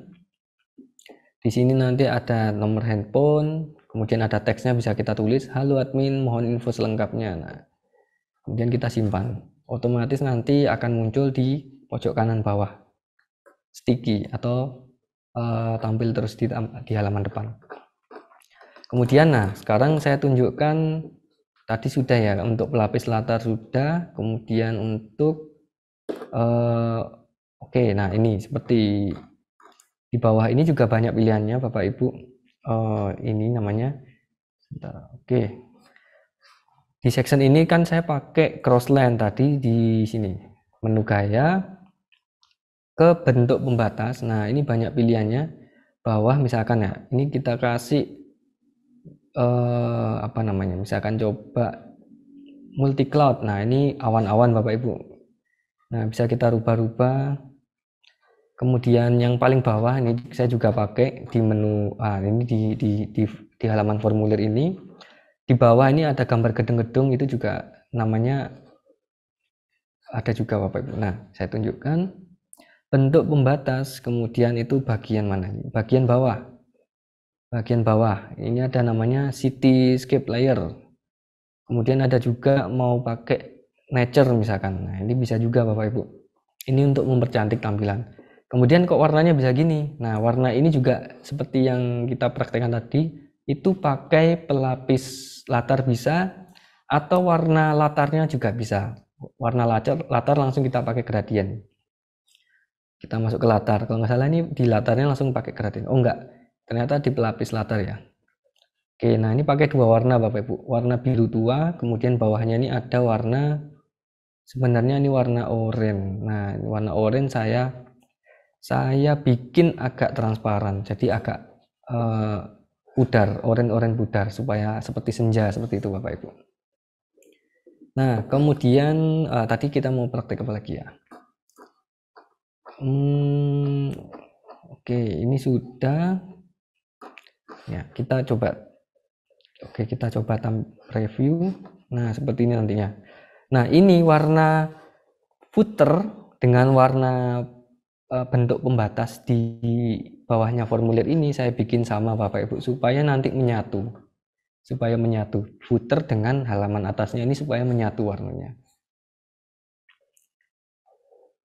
Di sini nanti ada nomor handphone, kemudian ada teksnya bisa kita tulis, halo admin, mohon info selengkapnya. Nah, kemudian kita simpan. Otomatis nanti akan muncul di pojok kanan bawah, sticky atau tampil terus di halaman depan. Kemudian, nah sekarang saya tunjukkan tadi sudah ya untuk pelapis latar sudah, kemudian untuk oke, nah ini seperti di bawah ini juga banyak pilihannya Bapak Ibu. Ini namanya, oke. Di section ini kan saya pakai crossline tadi di sini, menu gaya ke bentuk pembatas. Nah ini banyak pilihannya. Bawah misalkan ya, ini kita kasih misalkan coba multi cloud. Nah ini awan-awan Bapak Ibu. Nah bisa kita rubah-rubah. Kemudian yang paling bawah ini saya juga pakai di menu ini di halaman formulir ini. Di bawah ini ada gambar gedung-gedung, itu juga namanya ada juga Bapak Ibu. Nah, saya tunjukkan bentuk pembatas, kemudian itu bagian mana? Bagian bawah. Bagian bawah ini ada namanya cityscape layer. Kemudian ada juga mau pakai nature misalkan. Nah, ini bisa juga Bapak Ibu. Ini untuk mempercantik tampilan. Kemudian kok warnanya bisa gini? Nah, warna ini juga seperti yang kita praktekkan tadi, itu pakai pelapis latar bisa, atau warna latarnya juga bisa. Warna latar langsung kita pakai gradien. Kita masuk ke latar. Kalau nggak salah ini di latarnya langsung pakai gradien. Oh enggak, ternyata di pelapis latar ya. Oke, nah ini pakai dua warna Bapak Ibu. Warna biru tua, kemudian bawahnya ini ada warna, sebenarnya ini warna oranye. Nah, warna oranye saya bikin agak transparan, jadi agak pudar, oranye pudar, supaya seperti senja, seperti itu Bapak Ibu. Nah, kemudian tadi kita mau praktek apa lagi ya? Oke, ini sudah. Ya, kita coba. Oke, kita coba review. Nah, seperti ini nantinya. Nah, ini warna footer dengan warna bentuk pembatas di bawahnya formulir ini saya bikin sama Bapak Ibu supaya nanti menyatu. Supaya menyatu footer dengan halaman atasnya ini, supaya menyatu warnanya.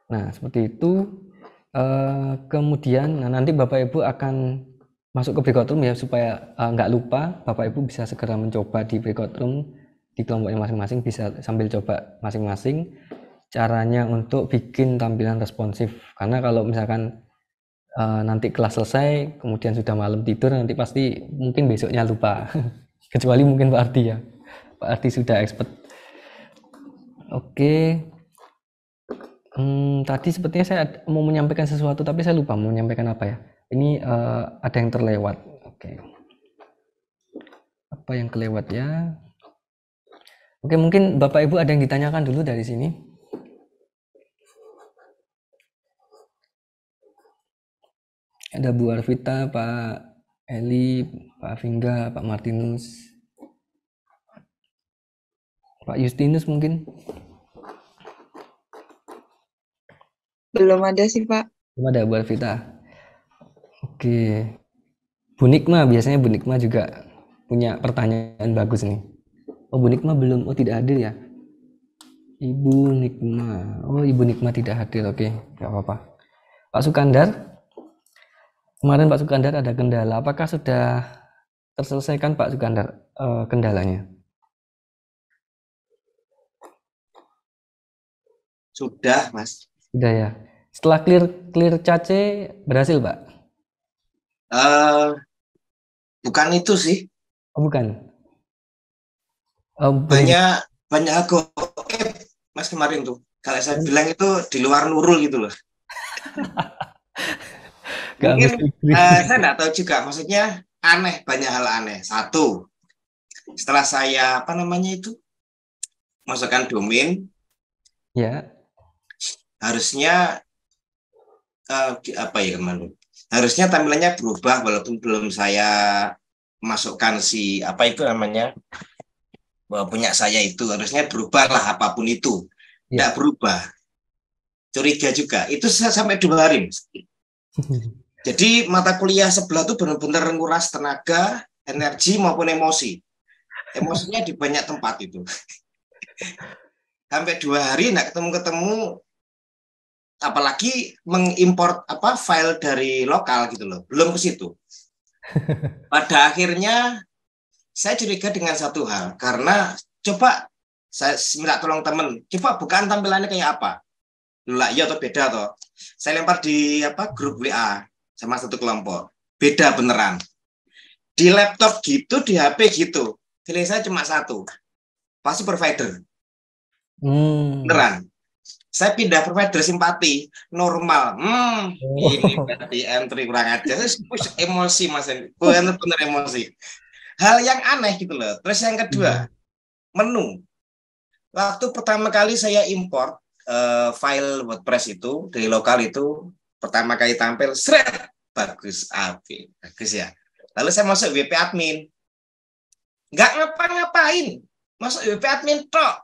Nah, seperti itu. Kemudian nanti Bapak Ibu akan masuk ke breakout room ya, supaya nggak lupa. Bapak Ibu bisa segera mencoba di breakout room di kelompoknya masing-masing, bisa sambil coba masing-masing caranya untuk bikin tampilan responsif. Karena kalau misalkan nanti kelas selesai kemudian sudah malam tidur, nanti pasti mungkin besoknya lupa. Kecuali mungkin Pak Ardi ya, Pak Ardi sudah expert. Oke. Tadi sepertinya saya mau menyampaikan sesuatu tapi saya lupa mau menyampaikan apa ya. Ini ada yang terlewat. Oke. Apa yang kelewat ya? Oke, mungkin Bapak Ibu ada yang ditanyakan dulu dari sini. Ada Bu Arvita, Pak Eli, Pak Vingga, Pak Martinus, Pak Justinus mungkin? Belum ada sih, Pak. Belum ada Bu Arvita. Oke. Bu Nikma, biasanya Bu Nikma juga punya pertanyaan bagus nih. Oh, Bu Nikma belum, oh tidak hadir ya? Ibu Nikma, oh Ibu Nikma tidak hadir, oke, nggak apa-apa. Pak Sukandar, kemarin Pak Sukandar ada kendala, apakah sudah terselesaikan Pak Sukandar kendalanya? Sudah, Mas. Sudah ya. Setelah clear cache berhasil, Pak? Bukan itu sih. Oh, bukan. Banyak goib, Mas, kemarin tuh. Kalau saya bilang itu di luar Nurul gitu loh. Mungkin saya nggak tahu juga, maksudnya aneh, banyak hal aneh. Satu, setelah saya masukkan domain, ya, harusnya harusnya tampilannya berubah walaupun belum saya masukkan punya saya itu, harusnya berubah lah, apapun itu tidak berubah. Curiga juga itu sampai 2 hari. Jadi mata kuliah sebelah tuh benar-benar nguras tenaga, energi maupun emosi. Emosinya di banyak tempat itu. Sampai 2 hari nggak ketemu, apalagi mengimport file dari lokal gitu loh, belum ke situ. Pada akhirnya saya curiga dengan satu hal, karena coba saya minta tolong temen, coba bukaan tampilannya kayak apa. Lah iya atau beda toh. Saya lempar di grup WA sama satu kelompok. Beda beneran. Di laptop gitu, di HP gitu. Feeling saya cuma satu. Pasti provider. Beneran. Saya pindah provider simpati normal. Ini berarti entry kurang aja. Emosi Mas, benar-benar emosi. Hal yang aneh gitu loh. Terus yang kedua, menu. Waktu pertama kali saya import file WordPress itu dari lokal itu, pertama kali tampil, bagus ya. Lalu saya masuk WP admin, nggak ngapa-ngapain, masuk WP admin tok.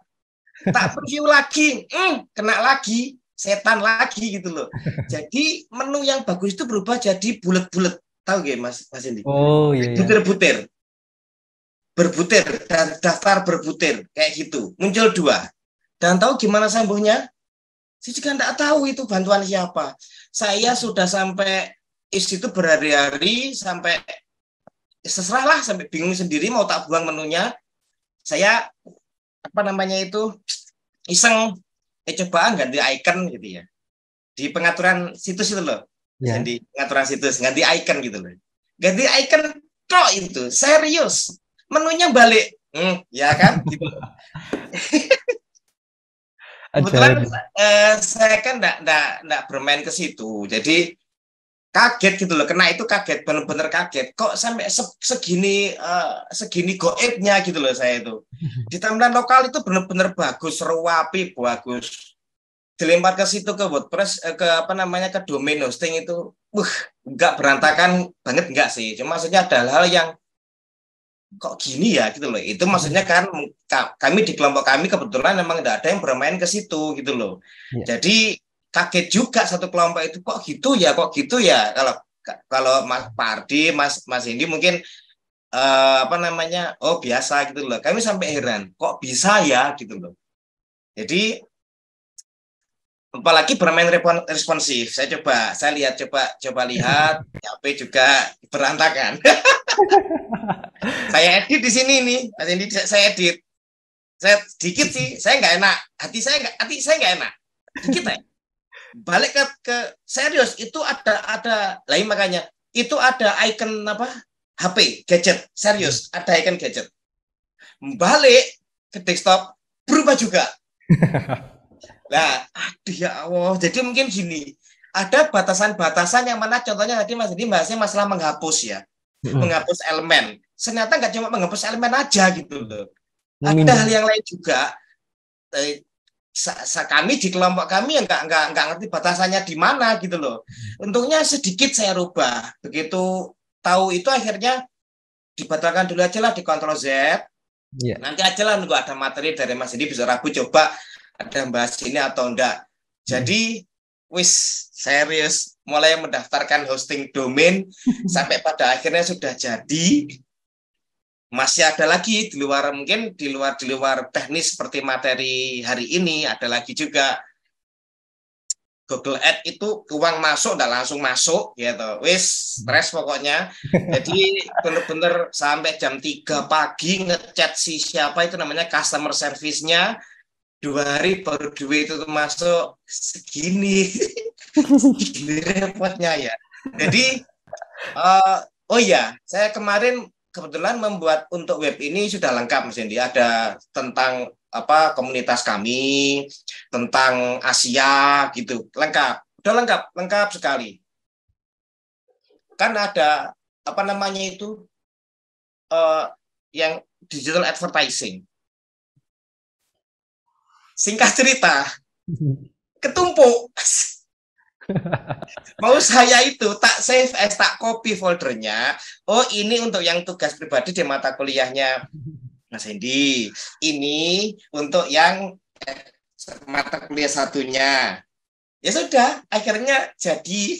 Tak preview lagi, kena lagi, setan lagi gitu loh. Jadi menu yang bagus itu berubah jadi bulat-bulat, tahu gak Mas Indi? Oh iya ya. Butir-butir, berbutir dan daftar berbutir kayak gitu. Muncul 2. Dan tahu gimana sembuhnya? Saya juga nggak tahu itu bantuan siapa. Saya sudah sampai itu berhari-hari sampai seserah lah, sampai bingung sendiri mau tak buang menunya. Saya apa namanya itu iseng cobaan ganti icon gitu ya. Di pengaturan situs itu loh. Ya. Di pengaturan situs ganti icon gitu loh. Ganti icon kok itu serius. Menunya balik. Ya kan gitu. Kebetulan saya kan enggak bermain ke situ. Jadi kaget gitu loh, kena itu kaget, bener-bener kaget. Kok sampai segini goibnya gitu loh saya itu. Di timeline lokal itu bener-bener bagus, rapi, bagus. Dilempar ke situ ke WordPress, ke apa namanya, ke domain hosting itu, enggak berantakan banget enggak sih. Cuma maksudnya ada hal yang kok gini ya gitu loh. Itu maksudnya kan kami di kelompok kami kebetulan memang tidak ada yang bermain ke situ gitu loh. Ya. Jadi kaget juga satu kelompok itu kok gitu ya. Kalau Pak Ardi, Mas Indi mungkin apa namanya, oh biasa gitu loh. Kami sampai heran kok bisa ya gitu loh. Jadi apalagi bermain responsif. Saya lihat HP juga berantakan. Saya edit di sini nih, Mas Indi, saya edit. Saya sedikit sih, saya nggak enak. Hati saya nggak enak. Dikit ya. Balik ke serius itu ada lain, makanya itu ada icon apa HP gadget serius, ada icon gadget. Balik ke desktop berubah juga. Nah, aduh ya Allah. Jadi mungkin gini, ada batasan-batasan yang mana contohnya tadi Mas Indi bahasnya masalah menghapus ya. Menghapus elemen. Ternyata nggak cuma menghapus elemen aja gitu loh. Ada hal yang lain juga. Kami di kelompok kami yang nggak ngerti batasannya di mana gitu loh. Untungnya sedikit saya rubah. Begitu tahu itu akhirnya dibatalkan dulu aja lah, di Ctrl Z. Yeah. Nanti aja lah nunggu ada materi dari Mas Indi, bisa Rabu coba ada bahas ini atau enggak. Jadi serius mulai mendaftarkan hosting domain sampai pada akhirnya sudah jadi. Masih ada lagi di luar, mungkin di luar teknis seperti materi hari ini, ada lagi juga Google Ads itu uang masuk dan langsung masuk gitu. Stres pokoknya. Jadi bener-bener sampai jam 3 pagi ngechat si siapa itu namanya customer service-nya. 2 hari baru duit itu masuk segini. Segini repotnya ya. Jadi oh ya, saya kemarin kebetulan membuat untuk web ini sudah lengkap Mas Indi. Ada tentang apa komunitas kami, tentang Asia gitu. Lengkap. Udah lengkap sekali. Kan ada apa namanya itu yang digital advertising. Singkat cerita, ketumpuk. Mau saya itu tak save as, tak copy foldernya. Oh ini untuk yang tugas pribadi di mata kuliahnya Mas Indi. Ini untuk yang mata kuliah satunya. Ya sudah, akhirnya jadi.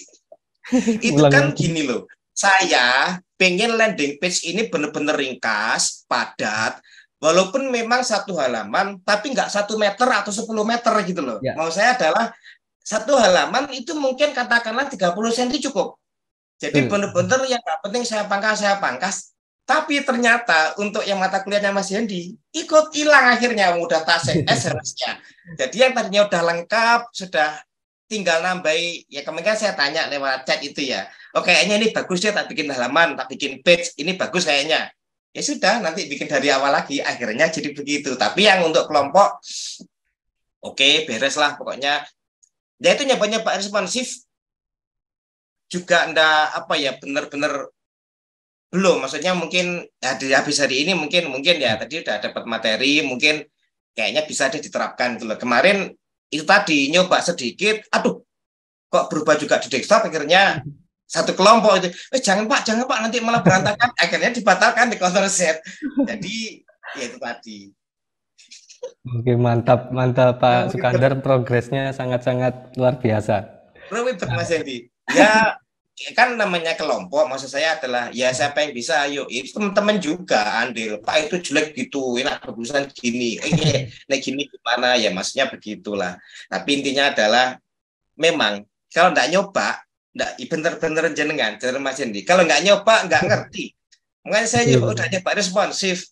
Itu kan gini loh. Saya pengen landing page ini benar-benar ringkas, padat. Walaupun memang 1 halaman, tapi nggak 1 meter atau 10 meter gitu loh. Ya. Mau saya adalah 1 halaman itu mungkin katakanlah 30 cm cukup. Jadi benar-benar yang nggak penting saya pangkas. Tapi ternyata untuk yang mata kuliahnya Mas Hendi ikut hilang akhirnya, udah tas harusnya. Jadi yang tadinya udah lengkap, sudah tinggal nambahi. Ya kemungkinan saya tanya lewat chat itu ya. Oh kayaknya ini bagus ya, tak bikin halaman, tak bikin page, ini bagus kayaknya. Ya sudah, nanti bikin dari awal lagi. Akhirnya jadi begitu. Tapi yang untuk kelompok, oke, beres lah pokoknya. Ya itu nyoba-nyoba responsif juga enggak apa ya, benar-benar belum. Maksudnya mungkin ya habis hari ini mungkin ya tadi udah dapat materi, mungkin kayaknya bisa diterapkan gitu loh. Kemarin itu tadi nyoba sedikit, aduh kok berubah juga di desktop, akhirnya satu kelompok itu, jangan pak nanti malah berantakan. Akhirnya dibatalkan di Ctrl Z. Jadi ya itu tadi. Oke, mantap, mantap Pak Ribet, Sukandar, progresnya sangat-sangat luar biasa. ribet Mas Hendy. Ya kan namanya kelompok, maksud saya adalah ya siapa yang bisa, ayo itu teman-teman juga andil. Pak itu jelek gitu, enak bagusan gini, nah gini gimana ya, maksudnya begitulah. Tapi intinya adalah memang kalau nggak nyoba, nggak bener-bener jenengan, Mas Hendy. Kalau nggak nyoba, nggak ngerti. Makanya saya udah Betul. nyoba responsif,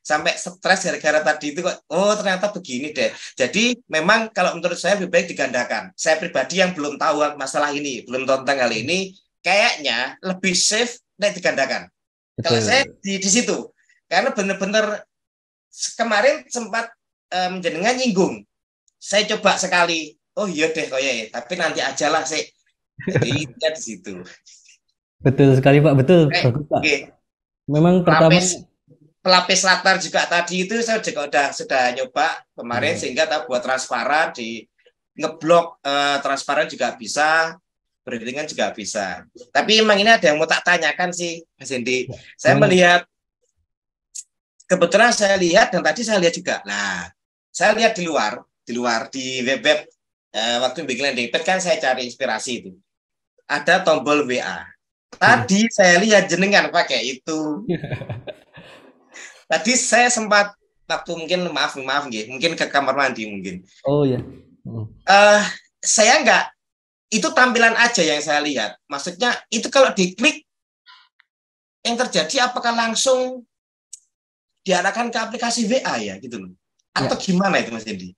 sampai stres gara-gara tadi itu kok, oh ternyata begini deh. Jadi memang kalau menurut saya lebih baik digandakan. Saya pribadi yang belum tahu masalah ini, belum tahu tentang hal ini, kayaknya lebih safe naik digandakan. Kalau saya Betul. di situ, karena benar-benar kemarin sempat menjenengan nyinggung. Saya coba sekali, oh iya deh kok ya, tapi nanti aja lah sih. Jadi ya di situ. Betul sekali Pak, betul, bagus Pak. Oke, Memang pertama, lapis pelapis latar juga tadi itu saya juga sudah nyoba kemarin, sehingga tak buat transparan di ngeblok, transparan juga bisa, brandingan juga bisa. Tapi emang ini ada yang mau tak tanyakan sih Mas Hendy. Saya gimana? melihat, kebetulan saya lihat dan tadi saya lihat juga. Nah, saya lihat di luar di web waktu bikin landing page kan saya cari inspirasi itu. Ada tombol WA. Tadi saya lihat jenengan pakai itu. Tadi saya sempat waktu mungkin maaf mungkin ke kamar mandi mungkin. Oh ya. Eh saya enggak, itu tampilan aja yang saya lihat. Maksudnya itu kalau diklik yang terjadi apakah langsung diarahkan ke aplikasi WA ya gitu loh. Atau Ya, gimana itu Mas Dendi?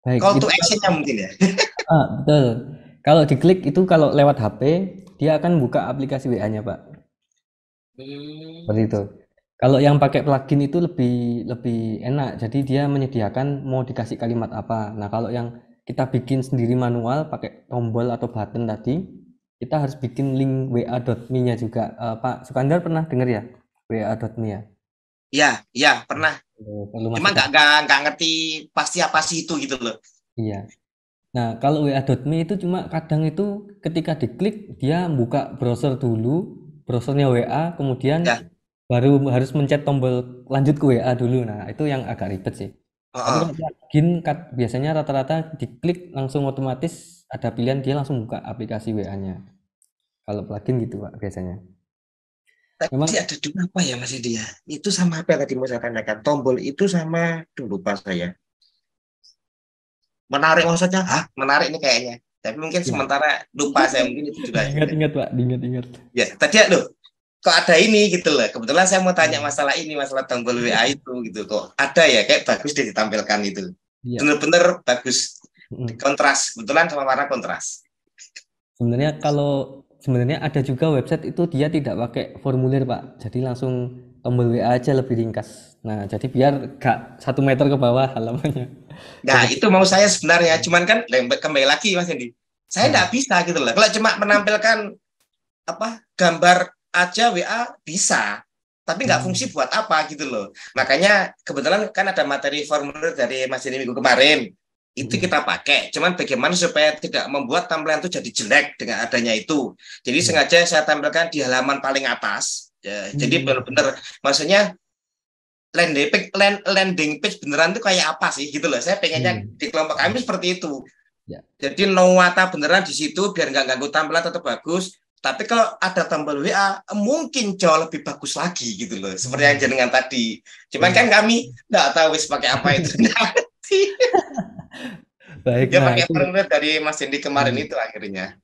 baik. Call to Itu action-nya mungkin ya. betul. Kalau diklik itu kalau lewat HP, dia akan buka aplikasi WA-nya, Pak. Seperti itu. Kalau yang pakai plugin itu lebih lebih enak. Jadi dia menyediakan mau dikasih kalimat apa. Nah, kalau yang kita bikin sendiri manual pakai tombol atau button tadi, kita harus bikin link wa.me-nya juga. Pak Sukandar pernah dengar ya? wa.me ya? Ya pernah. Perlu Cuma masukkan. nggak ngerti pasti apa sih itu gitu loh. Iya. Nah, kalau wa.me itu cuma kadang itu ketika diklik dia buka browser dulu, browsernya WA, kemudian Ya. baru harus mencet tombol lanjut ke WA dulu. Nah, itu yang agak ribet sih. Oh, Tapi oh. kalau plugin biasanya rata-rata diklik langsung otomatis ada pilihan dia langsung buka aplikasi WA-nya. Kalau plugin gitu, Pak, biasanya. Tadi Memang ada dua apa ya Mas Dendi ya? Itu sama apa yang tadi mau saya tanyakan? Tombol itu sama, lupa saya. Menarik maksudnya, menarik ini kayaknya. Tapi mungkin ya, sementara lupa saya, mungkin itu juga. diingat-ingat, Pak, diingat-ingat. Ya, tadi loh, kok ada ini gitu loh. Kebetulan saya mau tanya masalah ini, masalah tombol WA itu gitu. Kok ada ya, kayak bagus deh ditampilkan itu. Iya. Bener-bener bagus. Mm. Kontras, kebetulan sama warna kontras. Sebenarnya ada juga website itu dia tidak pakai formulir Pak, jadi langsung tombol WA aja lebih ringkas. Nah, jadi biar gak 1 meter ke bawah halamannya. Nah, Seperti itu mau saya sebenarnya. Cuman kan kembali lagi Mas Hendy. Saya nah, nggak bisa gitu loh. Kalau cuma menampilkan gambar aja WA bisa, tapi nggak fungsi buat apa gitu loh. Makanya kebetulan kan ada materi formulir dari Mas Hendy minggu kemarin. Itu kita pakai. Cuman bagaimana supaya tidak membuat tampilan itu jadi jelek dengan adanya itu. Jadi ya. sengaja saya tampilkan di halaman paling atas. Ya, jadi benar-benar maksudnya landing page beneran tuh kayak apa sih gitu loh. Saya pengennya di kelompok kami seperti itu. Ya. Jadi nuwata beneran di situ biar nggak ganggu tampilan, tetap bagus. Tapi kalau ada tombol WA mungkin jauh lebih bagus lagi gitu loh. Seperti yang jenengan tadi. Cuman kan kami nggak tahu wis pakai apa itu. Baik, Ya nah pakai itu formulir dari Mas Dendi kemarin hmm, itu akhirnya.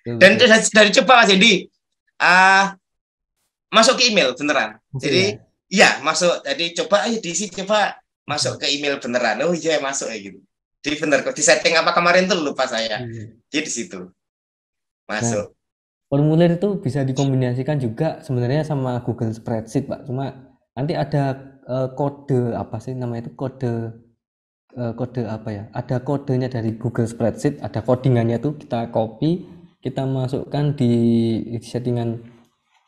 betul, Dan betul. dari coba Mas Dendi masuk ke email beneran. Masuk ya. Jadi ya masuk. Jadi coba ayo diisi, coba masuk ke email beneran. Oh iya masuk ya gitu. Jadi bener kok di setting apa kemarin tuh lupa saya. Iya. Jadi di situ Nah, masuk. formulir itu bisa dikombinasikan juga sebenarnya sama Google Spreadsheet, Pak. Cuma nanti ada kode apa sih namanya itu kode apa ya? Ada kodenya dari Google Spreadsheet, ada codingannya tuh kita copy, kita masukkan di settingan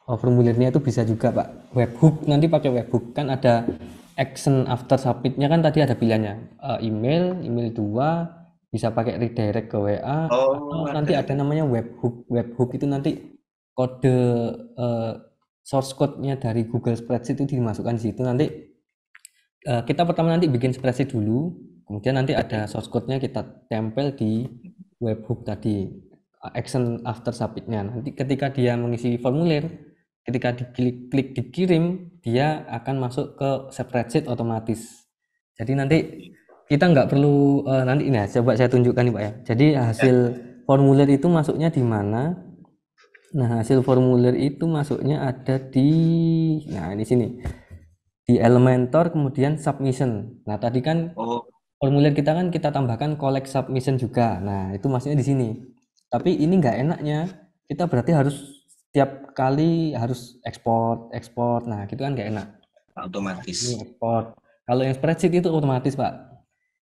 formulirnya itu bisa juga Pak. Webhook nanti pakai webhook kan ada action after submitnya kan tadi ada pilihannya email 2 bisa pakai redirect ke WA atau Oh nanti ada ada. namanya webhook itu nanti kode source code-nya dari Google Spreadsheet itu dimasukkan di situ nanti kita pertama nanti bikin spreadsheet dulu, kemudian nanti ada source code-nya kita tempel di webhook tadi, action after submit-nya. Nanti ketika dia mengisi formulir, ketika diklik dikirim, dia akan masuk ke spreadsheet otomatis. Jadi nanti kita nggak perlu nanti ini ya, coba saya tunjukkan nih Pak ya. Jadi hasil formulir itu masuknya di mana? Nah, hasil formulir itu masuknya ada di, nah ini sini. Di Elementor kemudian submission. Nah tadi kan Oh, formulir kita kan kita tambahkan collect submission juga. Nah itu maksudnya di sini. Tapi ini nggak enaknya kita berarti harus setiap kali harus ekspor. Nah gitu kan nggak enak. Ini otomatis. ekspor. Kalau yang spreadsheet itu otomatis Pak.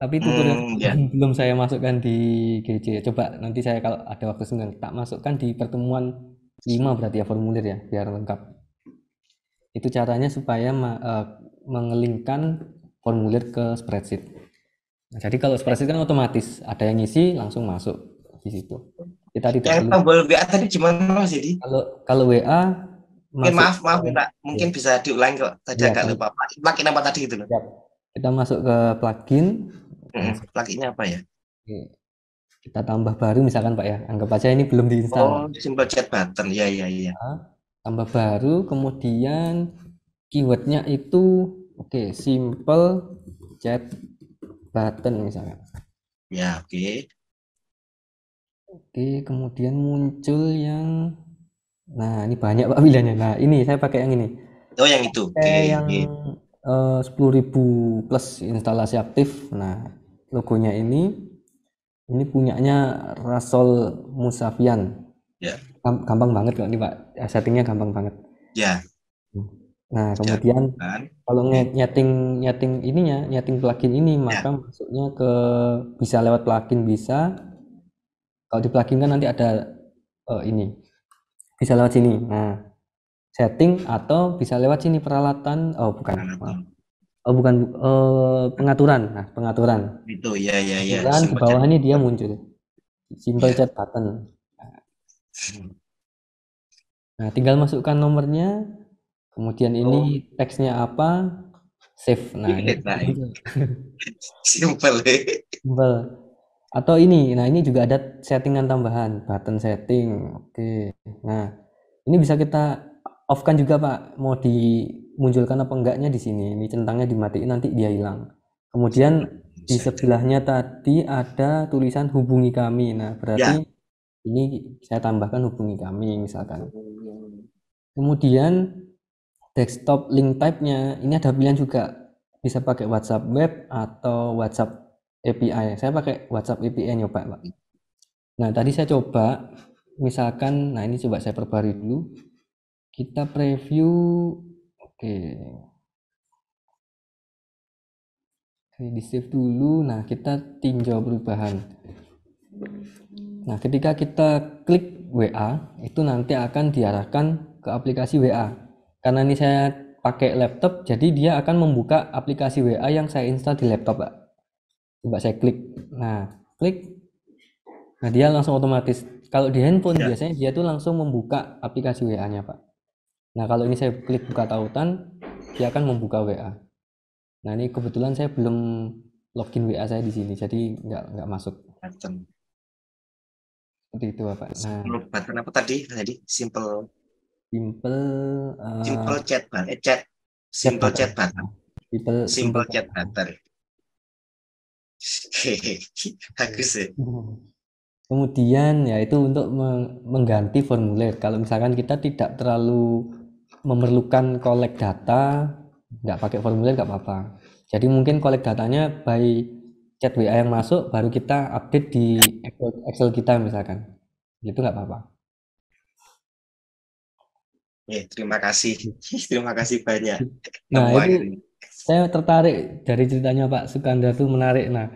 Tapi tutorial Ya. belum saya masukkan di GC. Coba nanti saya kalau ada waktu senggang tak masukkan di pertemuan 5 berarti ya formulir ya biar lengkap. Itu caranya supaya mengelingkan formulir ke spreadsheet. Nah, jadi kalau spreadsheet kan otomatis ada yang ngisi langsung masuk di situ. Kita tidak Yang perlu. tombol WA tadi gimana Mas Jadi? Kalau WA Mungkin masuk maaf minta, mungkin bisa diulangi kok. Tadi ya, agak lupa. Plugin apa tadi gitu loh? siap. Kita masuk ke plugin. Pluginnya apa ya? Kita tambah baru misalkan Pak ya. Anggap aja ini belum diinstal. Oh, simple chat button. Ya. Tambah baru, kemudian keywordnya itu oke, simple chat button misalkan. Ya, oke. Oke, kemudian muncul yang, nah ini banyak Pak pilihannya. Nah ini saya pakai yang ini. Oh, yang itu. Oke. Yang 10.000 plus instalasi aktif. Nah logonya ini punyanya Rasol Musafian. Ya. Gampang banget kok ini Pak. Settingnya gampang banget. Ya. Nah kemudian kalau nyeting plugin ini maka masuknya ke bisa lewat plugin bisa. Kalau di plugin kan nanti ada ini bisa lewat sini. Nah setting atau bisa lewat sini peralatan. Pengaturan. Nah pengaturan. Itu ya. Pengaturan di bawah ini dia muncul simple chat button. Nah tinggal masukkan nomornya. Kemudian ini teksnya apa? Save. Nah ini simple. Atau ini, nah ini juga ada settingan tambahan, button setting. Oke. Nah ini bisa kita off-kan juga Pak. Mau dimunculkan apa enggaknya di sini. Ini centangnya dimatiin nanti dia hilang. Kemudian di sebelahnya tadi ada tulisan hubungi kami. Nah berarti ini saya tambahkan hubungi kami misalkan. Kemudian desktop link type-nya ini ada pilihan juga, bisa pakai WhatsApp web atau WhatsApp API. Saya pakai WhatsApp API nyoba Pak. Nah tadi saya coba misalkan, nah ini coba saya perbarui dulu, kita preview. Oke, di save dulu. Nah kita tinjau perubahan. Nah ketika kita klik WA itu nanti akan diarahkan ke aplikasi WA. Karena ini saya pakai laptop, jadi dia akan membuka aplikasi WA yang saya install di laptop Pak. Coba saya klik. Nah klik, nah dia langsung otomatis. Kalau di handphone biasanya dia tuh langsung membuka aplikasi WA-nya Pak. Nah kalau ini saya klik buka tautan, dia akan membuka WA. Nah ini kebetulan saya belum login WA saya di sini, jadi nggak masuk. Button. Seperti itu Pak. Nah button apa tadi? Simple chat button. Simple chat button. Simple chat button. Bagus ya. Kemudian ya itu untuk mengganti formulir. Kalau misalkan kita tidak terlalu memerlukan collect data, nggak pakai formulir nggak apa-apa. Jadi mungkin collect datanya by chat WA yang masuk, baru kita update di Excel kita misalkan. Itu nggak apa-apa. Terima kasih. Terima kasih banyak. Nah itu saya tertarik dari ceritanya Pak Sukandar tuh menarik. Nah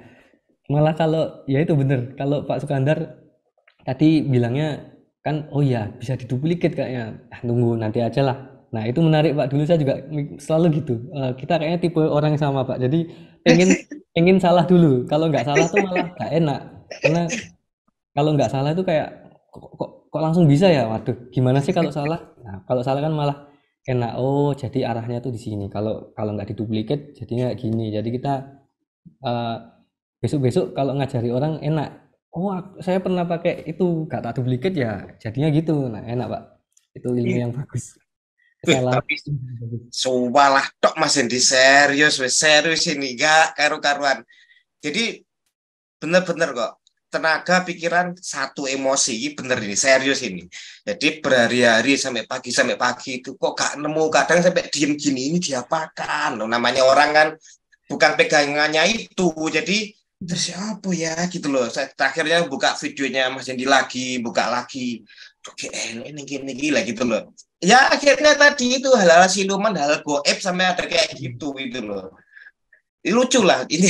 malah kalau ya itu bener, kalau Pak Sukandar tadi bilangnya kan oh ya bisa diduplikat kayaknya, tunggu nanti aja lah. Nah itu menarik Pak, dulu saya juga selalu gitu. Kita kayaknya tipe orang yang sama Pak, jadi pengen salah dulu. Kalau nggak salah tuh malah nggak enak, karena kalau nggak salah itu kayak kok langsung bisa ya, waduh gimana sih kalau salah. Nah kalau salah kan malah enak. Oh, jadi arahnya tuh di sini. Kalau kalau nggak diduplikat jadinya kayak gini. Jadi kita eh, besok-besok kalau ngajari orang enak. Oh, saya pernah pakai itu, nggak tak duplikat ya. Jadinya gitu. Nah, enak, Pak. Itu ilmu yang bagus. Kesalahan Tapi sumpah lah tok Mas Hendi serius wes serius ini gak karu-karuan. Jadi bener-bener kok tenaga pikiran satu emosi ini bener ini serius ini. Jadi berhari-hari sampai pagi itu kok gak nemu kadang sampai diem gini ini diapakan. Loh, namanya orang kan bukan pegangannya itu. Jadi terus apa ya gitu loh. Saya akhirnya buka videonya Mas Hendi lagi, buka lagi. Oke, ini gini gila gitu loh. Ya akhirnya tadi itu hal-hal siluman, hal goib sampai ada kayak gitu loh. Ini lucu lah ini.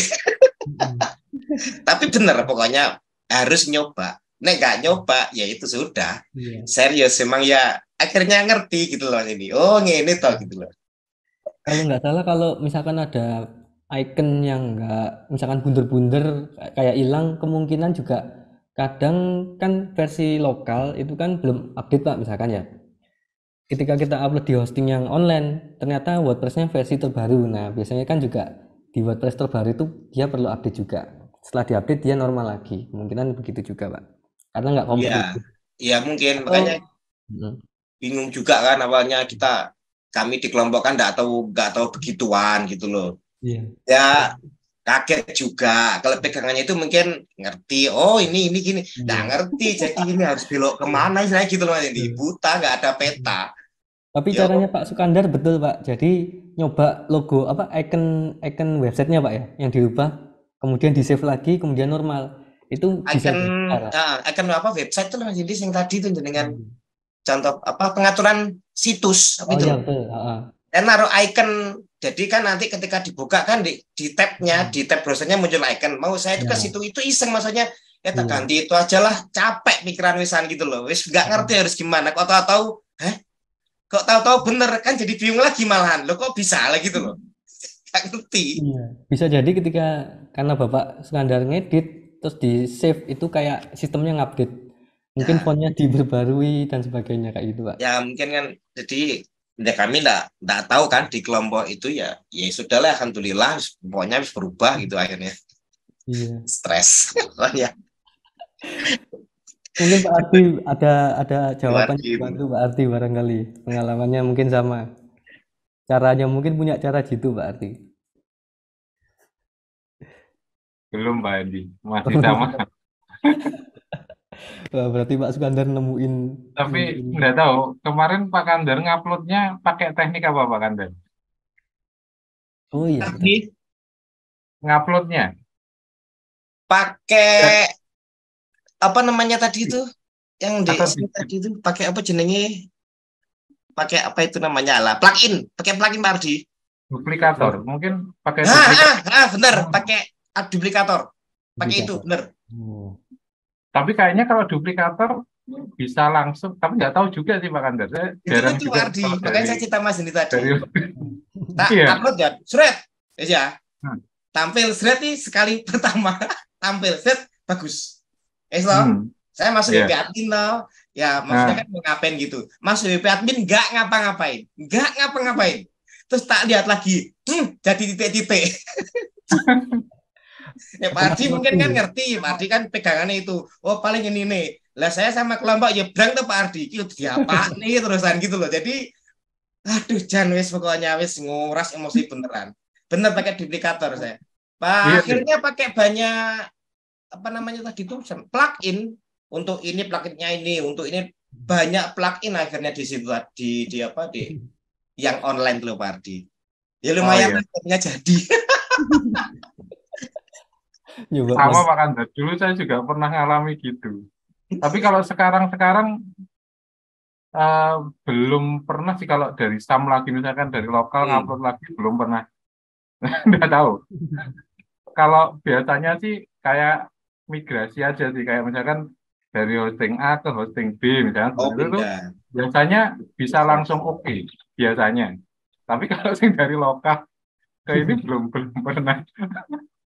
Tapi bener pokoknya harus nyoba. Nek gak nyoba ya itu sudah. Iya. Serius emang ya akhirnya ngerti gitu loh ini. Oh ngene toh gitu loh. Kalau nggak salah kalau misalkan ada icon yang nggak misalkan bunder-bunder kayak hilang, kemungkinan juga kadang kan versi lokal itu kan belum update Pak misalkan ya. Ketika kita upload di hosting yang online, ternyata WordPress-nya versi terbaru. Nah, biasanya kan juga di WordPress terbaru itu dia perlu update juga. Setelah diupdate dia normal lagi. Kemungkinan begitu juga, Pak. Karena nggak Iya, kompetitif. ya mungkin Atau makanya Mm, bingung juga kan awalnya kami dikelompokkan nggak tahu begituan gitu loh. iya. Ya kaget juga kalau pegangannya itu mungkin ngerti oh ini gini nggak Iya. ngerti jadi ini harus belok kemana istilahnya gitu loh ini Betul. buta nggak ada peta Tapi ya caranya Pak Sukandar betul Pak. Jadi nyoba logo apa icon websitenya Pak ya, yang dirubah, kemudian di save lagi, kemudian normal. Itu bisa icon jadi cara. icon apa website tuh jadi yang tadi tuh dengan Hmm. contoh apa pengaturan situs apa Oh itu iya loh betul. Heeh. dan naruh icon jadi kan nanti ketika dibuka kan di tabnya Hmm. di tab browsernya muncul icon mau saya itu ke Ya, situ itu iseng maksudnya ya tak iya. ganti itu aja lah capek pikiran wisan gitu loh wis nggak ngerti Heeh. harus gimana kok tahu-tahu kok tahu-tahu bener kan jadi bingung lagi malahan lo kok bisa lah gitu loh nggak ngerti Iya. Bisa jadi ketika karena Bapak Sukandar ngedit terus di save itu kayak sistemnya ngupdate. Mungkin ya fontnya diperbarui dan sebagainya kayak gitu Pak. ya mungkin kan jadi ya kami nggak tahu kan di kelompok itu ya ya sudahlah alhamdulillah pokoknya harus berubah gitu akhirnya Iya. stres ya Mungkin Pak Ardi ada jawaban gitu bantu Pak Ardi barangkali. Pengalamannya mungkin sama. Caranya mungkin punya cara jitu Pak Ardi. Belum Pak Edi, masih sama. Wah, berarti Pak Sukandar nemuin Tapi nemuin. nggak tahu, kemarin Pak Kandar nguploadnya pakai teknik apa Pak Kandar? Oh iya betul. tapi Nguploadnya? pakai apa namanya tadi itu yang di Atau tadi itu pakai apa jenenge pakai apa itu namanya lah plugin pakai plugin Pak Ardi duplikator? Mungkin pakai duplikator. bener pakai duplikator pakai itu Duplikator. bener Oh. Tapi kayaknya kalau duplikator bisa langsung, tapi nggak tahu juga sih Pak Kandar. Saya jarang itu Pak juga Ardi kalau makanya saya cerita Mas ini tadi dari tak iya. upload ya shred ya Hmm. tampil shred nih sekali pertama tampil shred bagus so Hmm. saya masuk Iya. WP admin loh ya maksudnya Nah, kan mau ngapain gitu masuk WP admin nggak ngapa-ngapain terus tak lihat lagi jadi titik-titik ya Pak Ardi Otomatis mungkin waktu kan ya. ngerti Pak Ardi kan pegangannya itu oh paling ini nih lah saya sama kelompok ya berang tuh Pak Ardi itu diapa nih terusan gitu loh jadi aduh Jan wis pokoknya wis nguras emosi beneran bener pakai duplikator saya iya, akhirnya pakai banyak apa namanya tadi tuh plugin untuk ini pluginnya ini untuk ini banyak plugin akhirnya di situ di apa di yang online loh Pak Ardi ya oh lumayan iya. akhirnya jadi Nyoba Sama Mas. Pak Kandar. Dulu saya juga pernah ngalami gitu. Tapi kalau sekarang eh, belum pernah sih kalau dari SAM lagi misalkan dari lokal ngupload lagi belum pernah. Nggak tahu. Kalau biasanya sih kayak migrasi aja sih kayak misalkan dari hosting A ke hosting B misalnya oh seperti itu tuh pindah biasanya bisa langsung oke biasanya. Tapi kalau sing dari lokal ke ini belum pernah.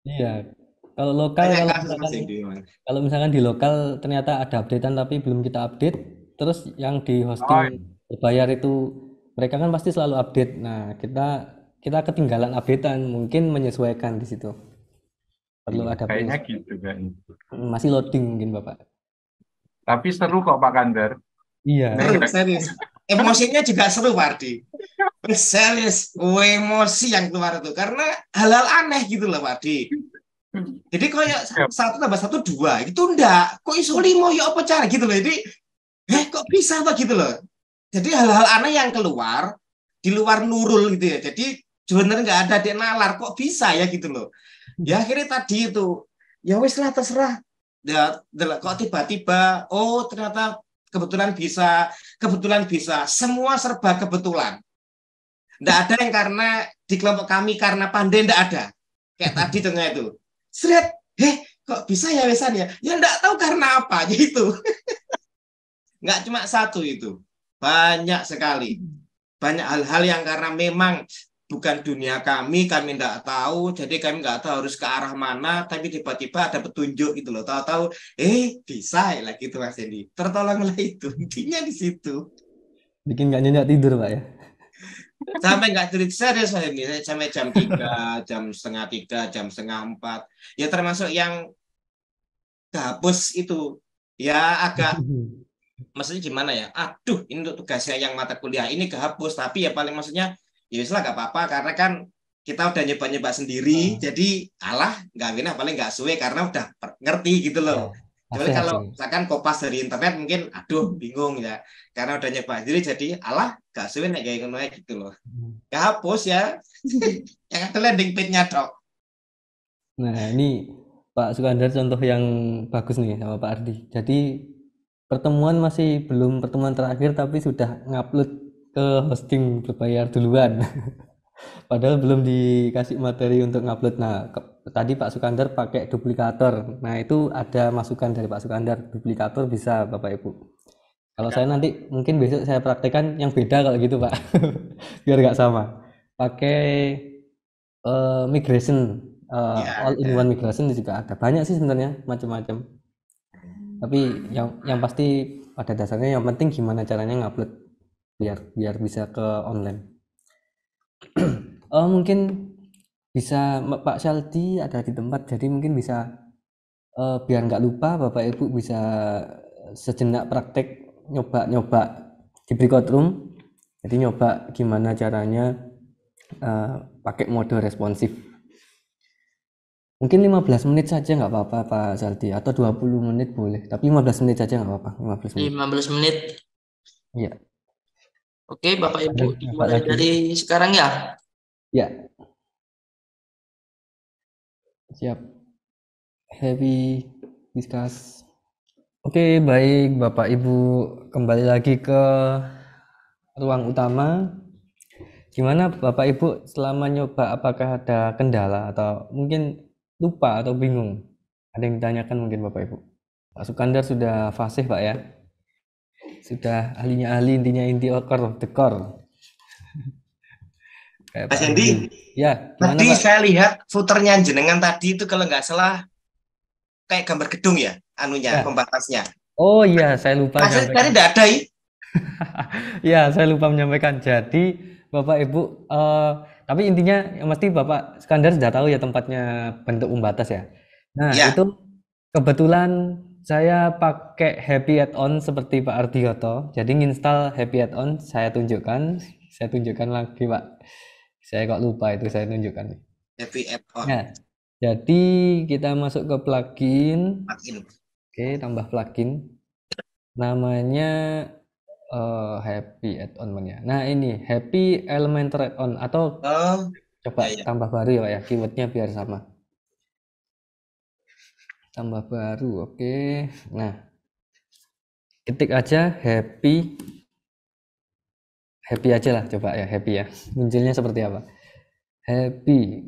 Iya. Kalau lokal banyak kalau kasus misalkan masing di mana kalau misalkan di lokal ternyata ada updatean tapi belum kita update, terus yang di Oh, hosting berbayar itu mereka kan pasti selalu update. Nah, kita ketinggalan updatean, mungkin menyesuaikan di situ. Perlu Iya, ada kayaknya penyesuaian. gitu kayaknya. Masih loading mungkin Bapak. Tapi seru kok Pak Kandar. Iya. Seru, serius. Emosinya juga seru, Pak Ardi. Serius, emosi yang keluar itu karena hal-hal aneh gitu loh, Pak Ardi. Jadi kayak Yap. 1+1 2 itu enggak. Kok iso 5 ya apa cara gitu loh. Jadi kok bisa apa gitu loh. Jadi hal-hal aneh yang keluar di luar Nurul gitu ya. Jadi sebenarnya nggak ada dia nalar kok bisa ya gitu loh. Ya akhirnya tadi itu ya wis lah terserah. Ya, kok tiba-tiba ternyata kebetulan bisa. Semua serba kebetulan. Nggak ada yang karena di kelompok kami karena pandai, nggak ada. Kayak tadi tengah itu. Seret, kok bisa ya wesan ya? Ya nggak tahu karena apa gitu. Nggak cuma satu itu. Banyak sekali. Banyak hal-hal yang karena memang bukan dunia kami nggak tahu, jadi kami nggak tahu harus ke arah mana, tapi tiba-tiba ada petunjuk gitu loh, tahu-tahu, bisa ya gitu Mas Hendy, tertolonglah itu, intinya di situ. Bikin nggak nyenyak tidur Pak ya? Sampai nggak cerita serius Mas Hendy, sampai jam 3, jam setengah 3, jam setengah 4, ya termasuk yang kehapus itu, ya agak, maksudnya gimana ya, aduh ini untuk tugasnya yang mata kuliah, ini kehapus, tapi ya paling maksudnya, ya wis lah gak apa-apa karena kan kita udah nyoba-nyoba sendiri jadi nggak wina paling nggak suwe karena udah ngerti gitu loh. Kecuali kalau misalkan kopas dari internet mungkin aduh bingung ya karena udah nyoba sendiri jadi nggak suwe nek kayak ngono gitu loh. Gak hapus ya. Yang ada landing page-nya tok. Nah, ini Pak Sukandar contoh yang bagus nih sama Pak Ardi. Jadi pertemuan masih belum pertemuan terakhir tapi sudah ngupload ke hosting berbayar duluan. Padahal belum dikasih materi untuk ngupload. Nah, tadi Pak Sukandar pakai duplikator. Nah, itu ada masukan dari Pak Sukandar. Duplikator bisa Bapak Ibu. Kalau saya nanti mungkin besok saya praktekkan yang beda kalau gitu Pak. Biar nggak sama. Pakai migration, all-in-one migration juga ada. Banyak sih sebenarnya macam-macam. Tapi yang pasti pada dasarnya yang penting gimana caranya ngupload biar bisa ke online. Mungkin bisa Pak Shaldi ada di tempat, jadi mungkin bisa biar nggak lupa Bapak Ibu bisa sejenak praktek nyoba di breakout room. Jadi nyoba gimana caranya pakai mode responsif. Mungkin 15 menit saja nggak apa-apa Pak Shaldi, atau 20 menit boleh, tapi 15 menit saja nggak apa-apa. 15 menit. Iya. Oke, Bapak Ibu, dimulai dari sekarang ya? Ya. Siap. Happy discuss. Oke, baik Bapak Ibu, kembali lagi ke ruang utama. Gimana Bapak Ibu selama nyoba, apakah ada kendala atau mungkin lupa atau bingung? Ada yang ditanyakan mungkin Bapak Ibu. Pak Sukandar sudah fasih Pak ya? Sudah ahlinya ahli, intinya inti dekor. Mas Hendy, ya, tadi saya lihat footernya jenengan tadi itu kalau nggak salah kayak gambar gedung ya, anunya, pembatasnya. Oh iya, saya lupa. Tadi tidak ada ya? Ya, saya lupa menyampaikan. Jadi Bapak Ibu, tapi intinya yang pasti Bapak Sukandar sudah tahu ya tempatnya bentuk pembatas ya. Nah itu kebetulan saya pakai Happy Add-on seperti Pak Ardioto. Jadi nginstal Happy Add-on, saya tunjukkan lagi Pak. Saya kok lupa itu, saya tunjukkan. Happy Add-on. Nah, jadi kita masuk ke plugin. Oke, tambah plugin. Namanya Happy Add-on ya. Nah ini Happy Elementor Add-on atau coba tambah baru ya Pak ya, keywordnya biar sama. Tambah baru, oke. Nah, ketik aja happy aja lah, coba ya happy ya. Munculnya seperti apa? Happy.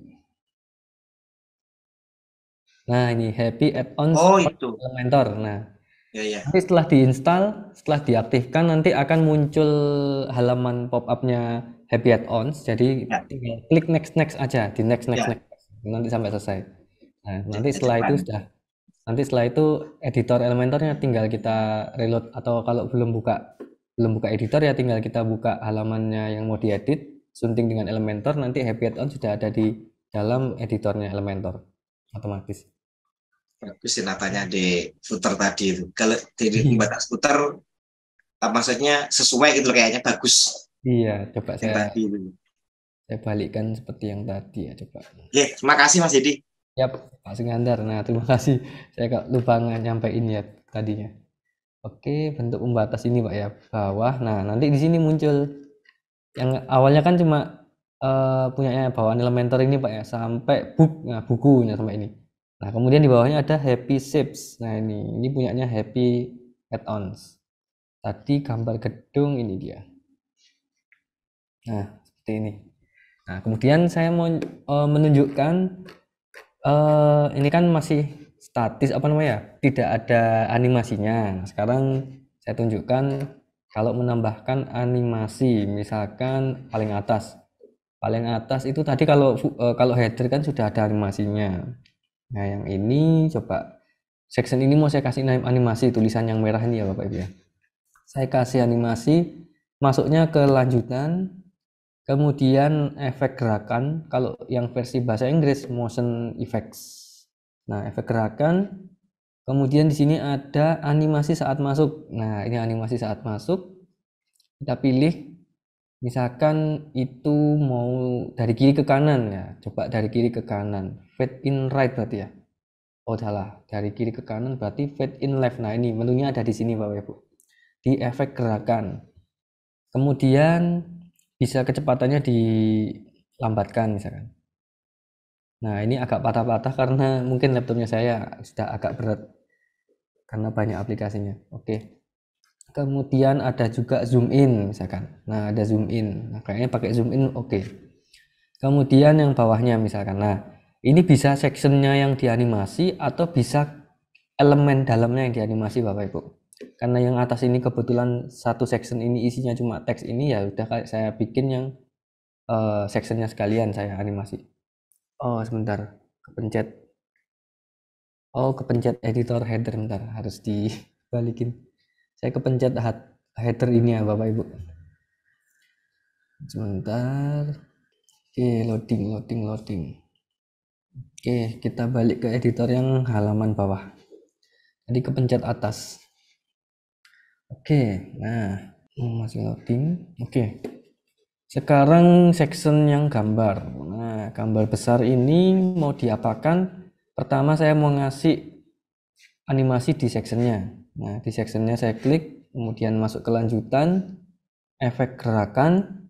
Nah ini Happy Add-on Elementor. Nah, nanti setelah diinstal, setelah diaktifkan nanti akan muncul halaman pop-up-nya Happy Add-ons. Jadi tinggal klik next aja, di next nanti sampai selesai. Nah, nanti setelah itu editor Elementornya tinggal kita reload, atau kalau belum buka belum buka editor ya tinggal kita buka halamannya yang mau diedit, sunting dengan Elementor, nanti Happy Add-on sudah ada di dalam editornya Elementor otomatis. Bagus sih natanya di footer tadi itu. Kalau di pembatas footer, maksudnya sesuai gitu loh, kayaknya bagus Iya, coba yang saya tadi itu. balikkan seperti yang tadi ya, coba. Oke, terima kasih Mas Dedi. Yap, Pak Singandar. Nah, terima kasih. Saya kok lupa nyampein ya tadinya. Oke, bentuk pembatas ini Pak ya, bawah. Nah, nanti di sini muncul yang awalnya kan cuma punyanya bawaan Elementor ini Pak ya, sampai bukunya sampai ini. Nah, kemudian di bawahnya ada Happy Shapes. Nah, ini punyanya Happy Add-ons. Tadi gambar gedung ini dia. Nah, seperti ini. Nah, kemudian saya mau menunjukkan ini kan masih statis apa namanya? Tidak ada animasinya. Nah, sekarang saya tunjukkan kalau menambahkan animasi, misalkan paling atas. Paling atas itu tadi kalau header kan sudah ada animasinya. Nah, yang ini coba section ini mau saya kasih animasi, tulisan yang merah ini ya Bapak Ibu ya. Saya kasih animasi, masuknya ke lanjutan, kemudian efek gerakan. Kalau yang versi bahasa Inggris motion effects. Nah, efek gerakan. Kemudian di sini ada animasi saat masuk. Nah, ini animasi saat masuk. Kita pilih, misalkan itu mau dari kiri ke kanan ya. Coba dari kiri ke kanan. Fade in right berarti ya. Oh salah, dari kiri ke kanan berarti fade in left. Nah, ini menunya ada di sini Bapak Ibu. Di efek gerakan. Kemudian bisa kecepatannya dilambatkan misalkan. Nah, ini agak patah-patah karena mungkin laptopnya saya sudah agak berat karena banyak aplikasinya. Oke. Kemudian ada juga zoom in misalkan. Nah, ada zoom in. Nah, kayaknya pakai zoom in oke. Kemudian yang bawahnya misalkan. Nah, ini bisa sectionnya yang dianimasi atau bisa elemen dalamnya yang dianimasi Bapak Ibu. Karena yang atas ini kebetulan satu section ini isinya cuma teks ini, ya udah saya bikin yang sectionnya sekalian saya animasi. Oh sebentar, kepencet. Oh kepencet editor header, bentar harus dibalikin. Saya kepencet header ini ya Bapak Ibu. Sebentar. Oke, loading. Oke, kita balik ke editor yang halaman bawah. Tadi kepencet atas. Oke, nah masih loading. Oke, sekarang section yang gambar. Nah, gambar besar ini mau diapakan? Pertama saya mau ngasih animasi di sectionnya. Nah, di sectionnya saya klik, kemudian masuk ke lanjutan, efek gerakan,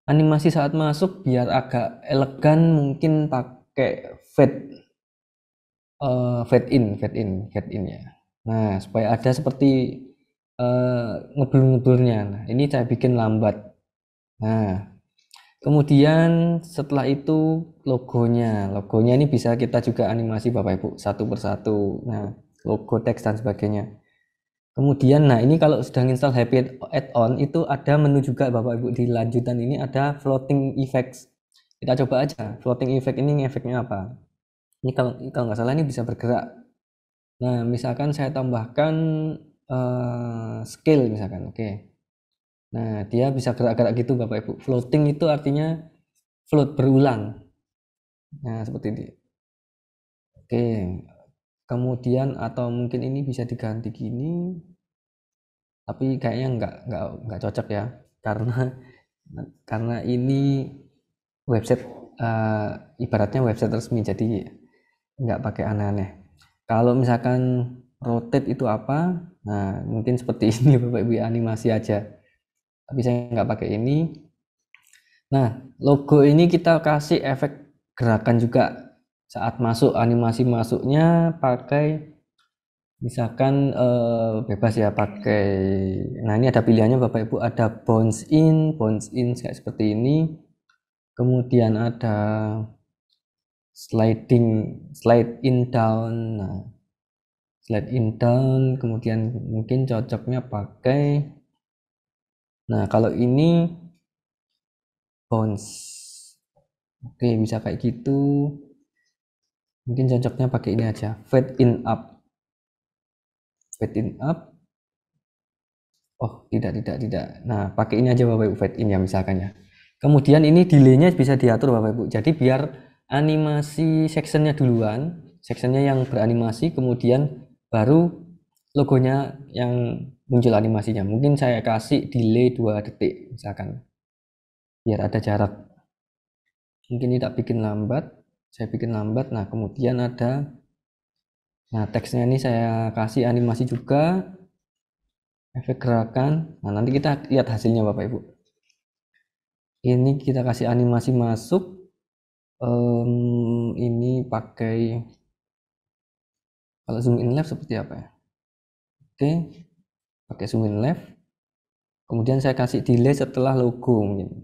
animasi saat masuk biar agak elegan mungkin pakai fade in ya. Nah, supaya ada seperti ngebul-ngebulnya. Nah, ini saya bikin lambat. Nah, kemudian setelah itu logonya ini bisa kita juga animasi Bapak Ibu satu persatu. Nah, logo teks dan sebagainya. Kemudian, nah ini kalau sudah install Happy Add-on itu ada menu juga Bapak Ibu, di lanjutan ini ada floating effects. Kita coba aja floating effect ini efeknya apa. Ini kalau nggak salah ini bisa bergerak. Nah, misalkan saya tambahkan scale misalkan, oke. Nah, dia bisa gerak-gerak gitu Bapak Ibu. Floating itu artinya float berulang. Nah, seperti ini. Oke. Kemudian atau mungkin ini bisa diganti gini. Tapi kayaknya nggak cocok ya. Karena ini website ibaratnya website resmi, jadi nggak pakai aneh-aneh. Kalau misalkan rotate itu apa? Nah, mungkin seperti ini Bapak Ibu, animasi aja. Tapi saya nggak pakai ini. Nah, logo ini kita kasih efek gerakan juga saat masuk. Animasi masuknya pakai misalkan bebas ya, pakai. Nah, ini ada pilihannya Bapak Ibu, ada bounce in kayak seperti ini. Kemudian ada slide in down. Nah, slide in down, kemudian mungkin cocoknya pakai. Nah, kalau ini bounce. Oke, bisa kayak gitu. Mungkin cocoknya pakai ini aja, fade in up. Oh, tidak. Nah, pakai ini aja Bapak Ibu, fade in ya misalkan ya. Kemudian ini delay-nya bisa diatur Bapak Ibu. Jadi biar animasi sectionnya duluan, sectionnya yang beranimasi, kemudian baru logonya yang muncul animasinya. Mungkin saya kasih delay 2 detik misalkan. Biar ada jarak. Mungkin tidak bikin lambat. Saya bikin lambat. Nah, kemudian ada teksnya ini saya kasih animasi juga, efek gerakan. Nah, nanti kita lihat hasilnya Bapak Ibu. Ini kita kasih animasi masuk. Ini pakai, kalau zoom in left seperti apa ya? Oke, pakai zoom in left. Kemudian saya kasih delay setelah logo mungkin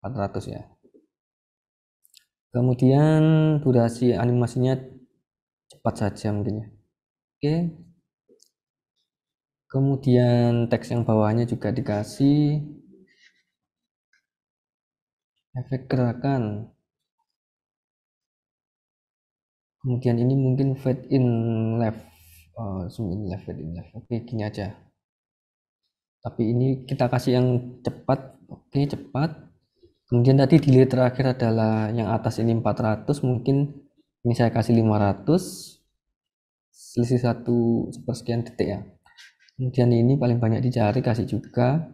400 ya. Kemudian durasi animasinya cepat saja mungkin ya. Oke. Kemudian teks yang bawahnya juga dikasih efek gerakan. Kemudian ini mungkin fade in left, zoom in left, fade in left. Oke, gini aja. Tapi ini kita kasih yang cepat. Oke, cepat. Kemudian tadi delay terakhir adalah yang atas ini 400, mungkin ini saya kasih 500, selisih 1/sekian detik ya. Kemudian ini paling banyak dicari, kasih juga.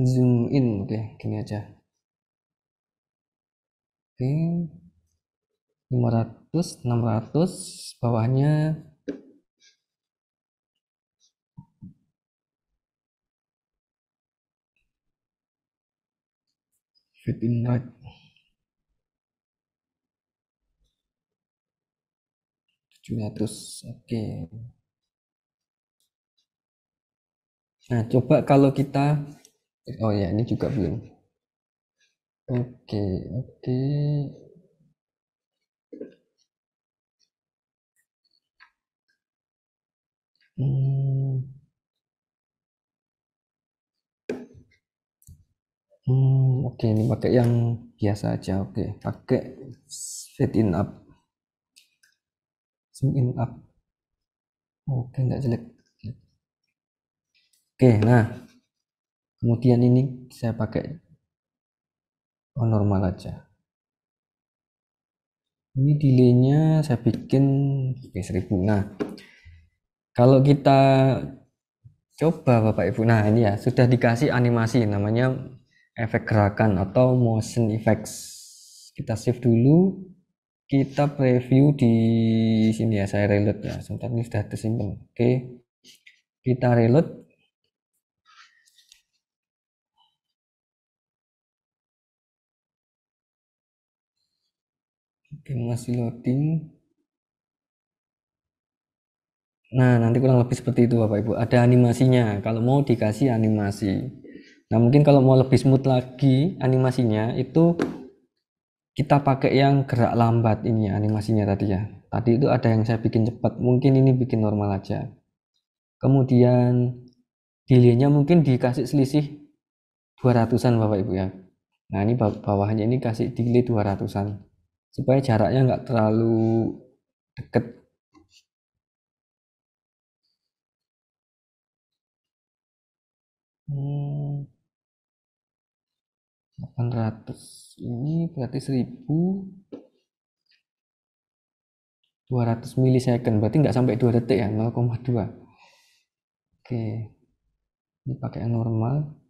Zoom in, oke, gini aja. Oke, 500, 600, bawahnya fit in right. Oke. Nah, coba kalau kita, oh ya, ini juga belum. Oke. Oke, ini pakai yang biasa aja. Oke, pakai fade in up, zoom in up. Oke, enggak jelek. Oke, nah kemudian ini saya pakai normal aja. Ini delaynya saya bikin 1000. Nah, kalau kita coba Bapak Ibu, nah ini ya sudah dikasih animasi namanya efek gerakan atau motion effects. Kita save dulu, kita preview di sini ya, saya reload ya. Sebentar, ini sudah tersimpan. Oke, kita reload. Oke, masih loading. Nah, nanti kurang lebih seperti itu Bapak Ibu. Ada animasinya kalau mau dikasih animasi. Nah, mungkin kalau mau lebih smooth lagi animasinya itu kita pakai yang gerak lambat ini animasinya tadi ya. Tadi itu ada yang saya bikin cepat, mungkin ini bikin normal aja. Kemudian delaynya mungkin dikasih selisih 200-an Bapak Ibu ya. Nah, ini bawahnya ini kasih delay 200-an supaya jaraknya nggak terlalu deket. Hmm, 800 ini berarti 1200 milisecond, berarti nggak sampai 2 detik ya, 0,2. Oke, ini pakai yang normal.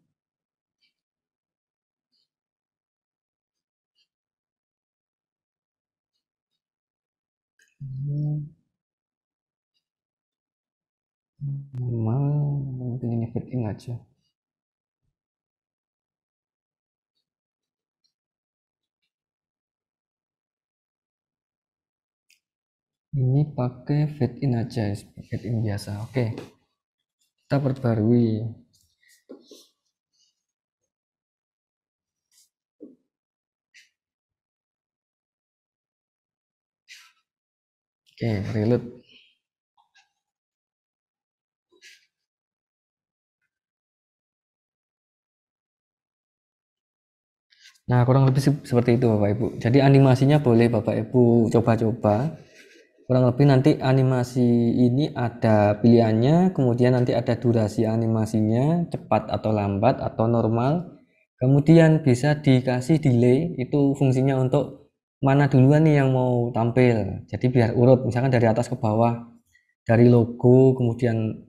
Normal, mungkin ini fit in aja. Ini pakai fade in aja, fade in biasa. Oke, kita perbarui. Oke, reload. Nah, kurang lebih seperti itu Bapak Ibu. Jadi animasinya boleh Bapak Ibu coba-coba. kurang lebih nanti animasi ini ada pilihannya, kemudian nanti ada durasi animasinya, cepat atau lambat atau normal. Kemudian bisa dikasih delay, itu fungsinya untuk mana duluan nih yang mau tampil. Jadi biar urut, misalkan dari atas ke bawah, dari logo, kemudian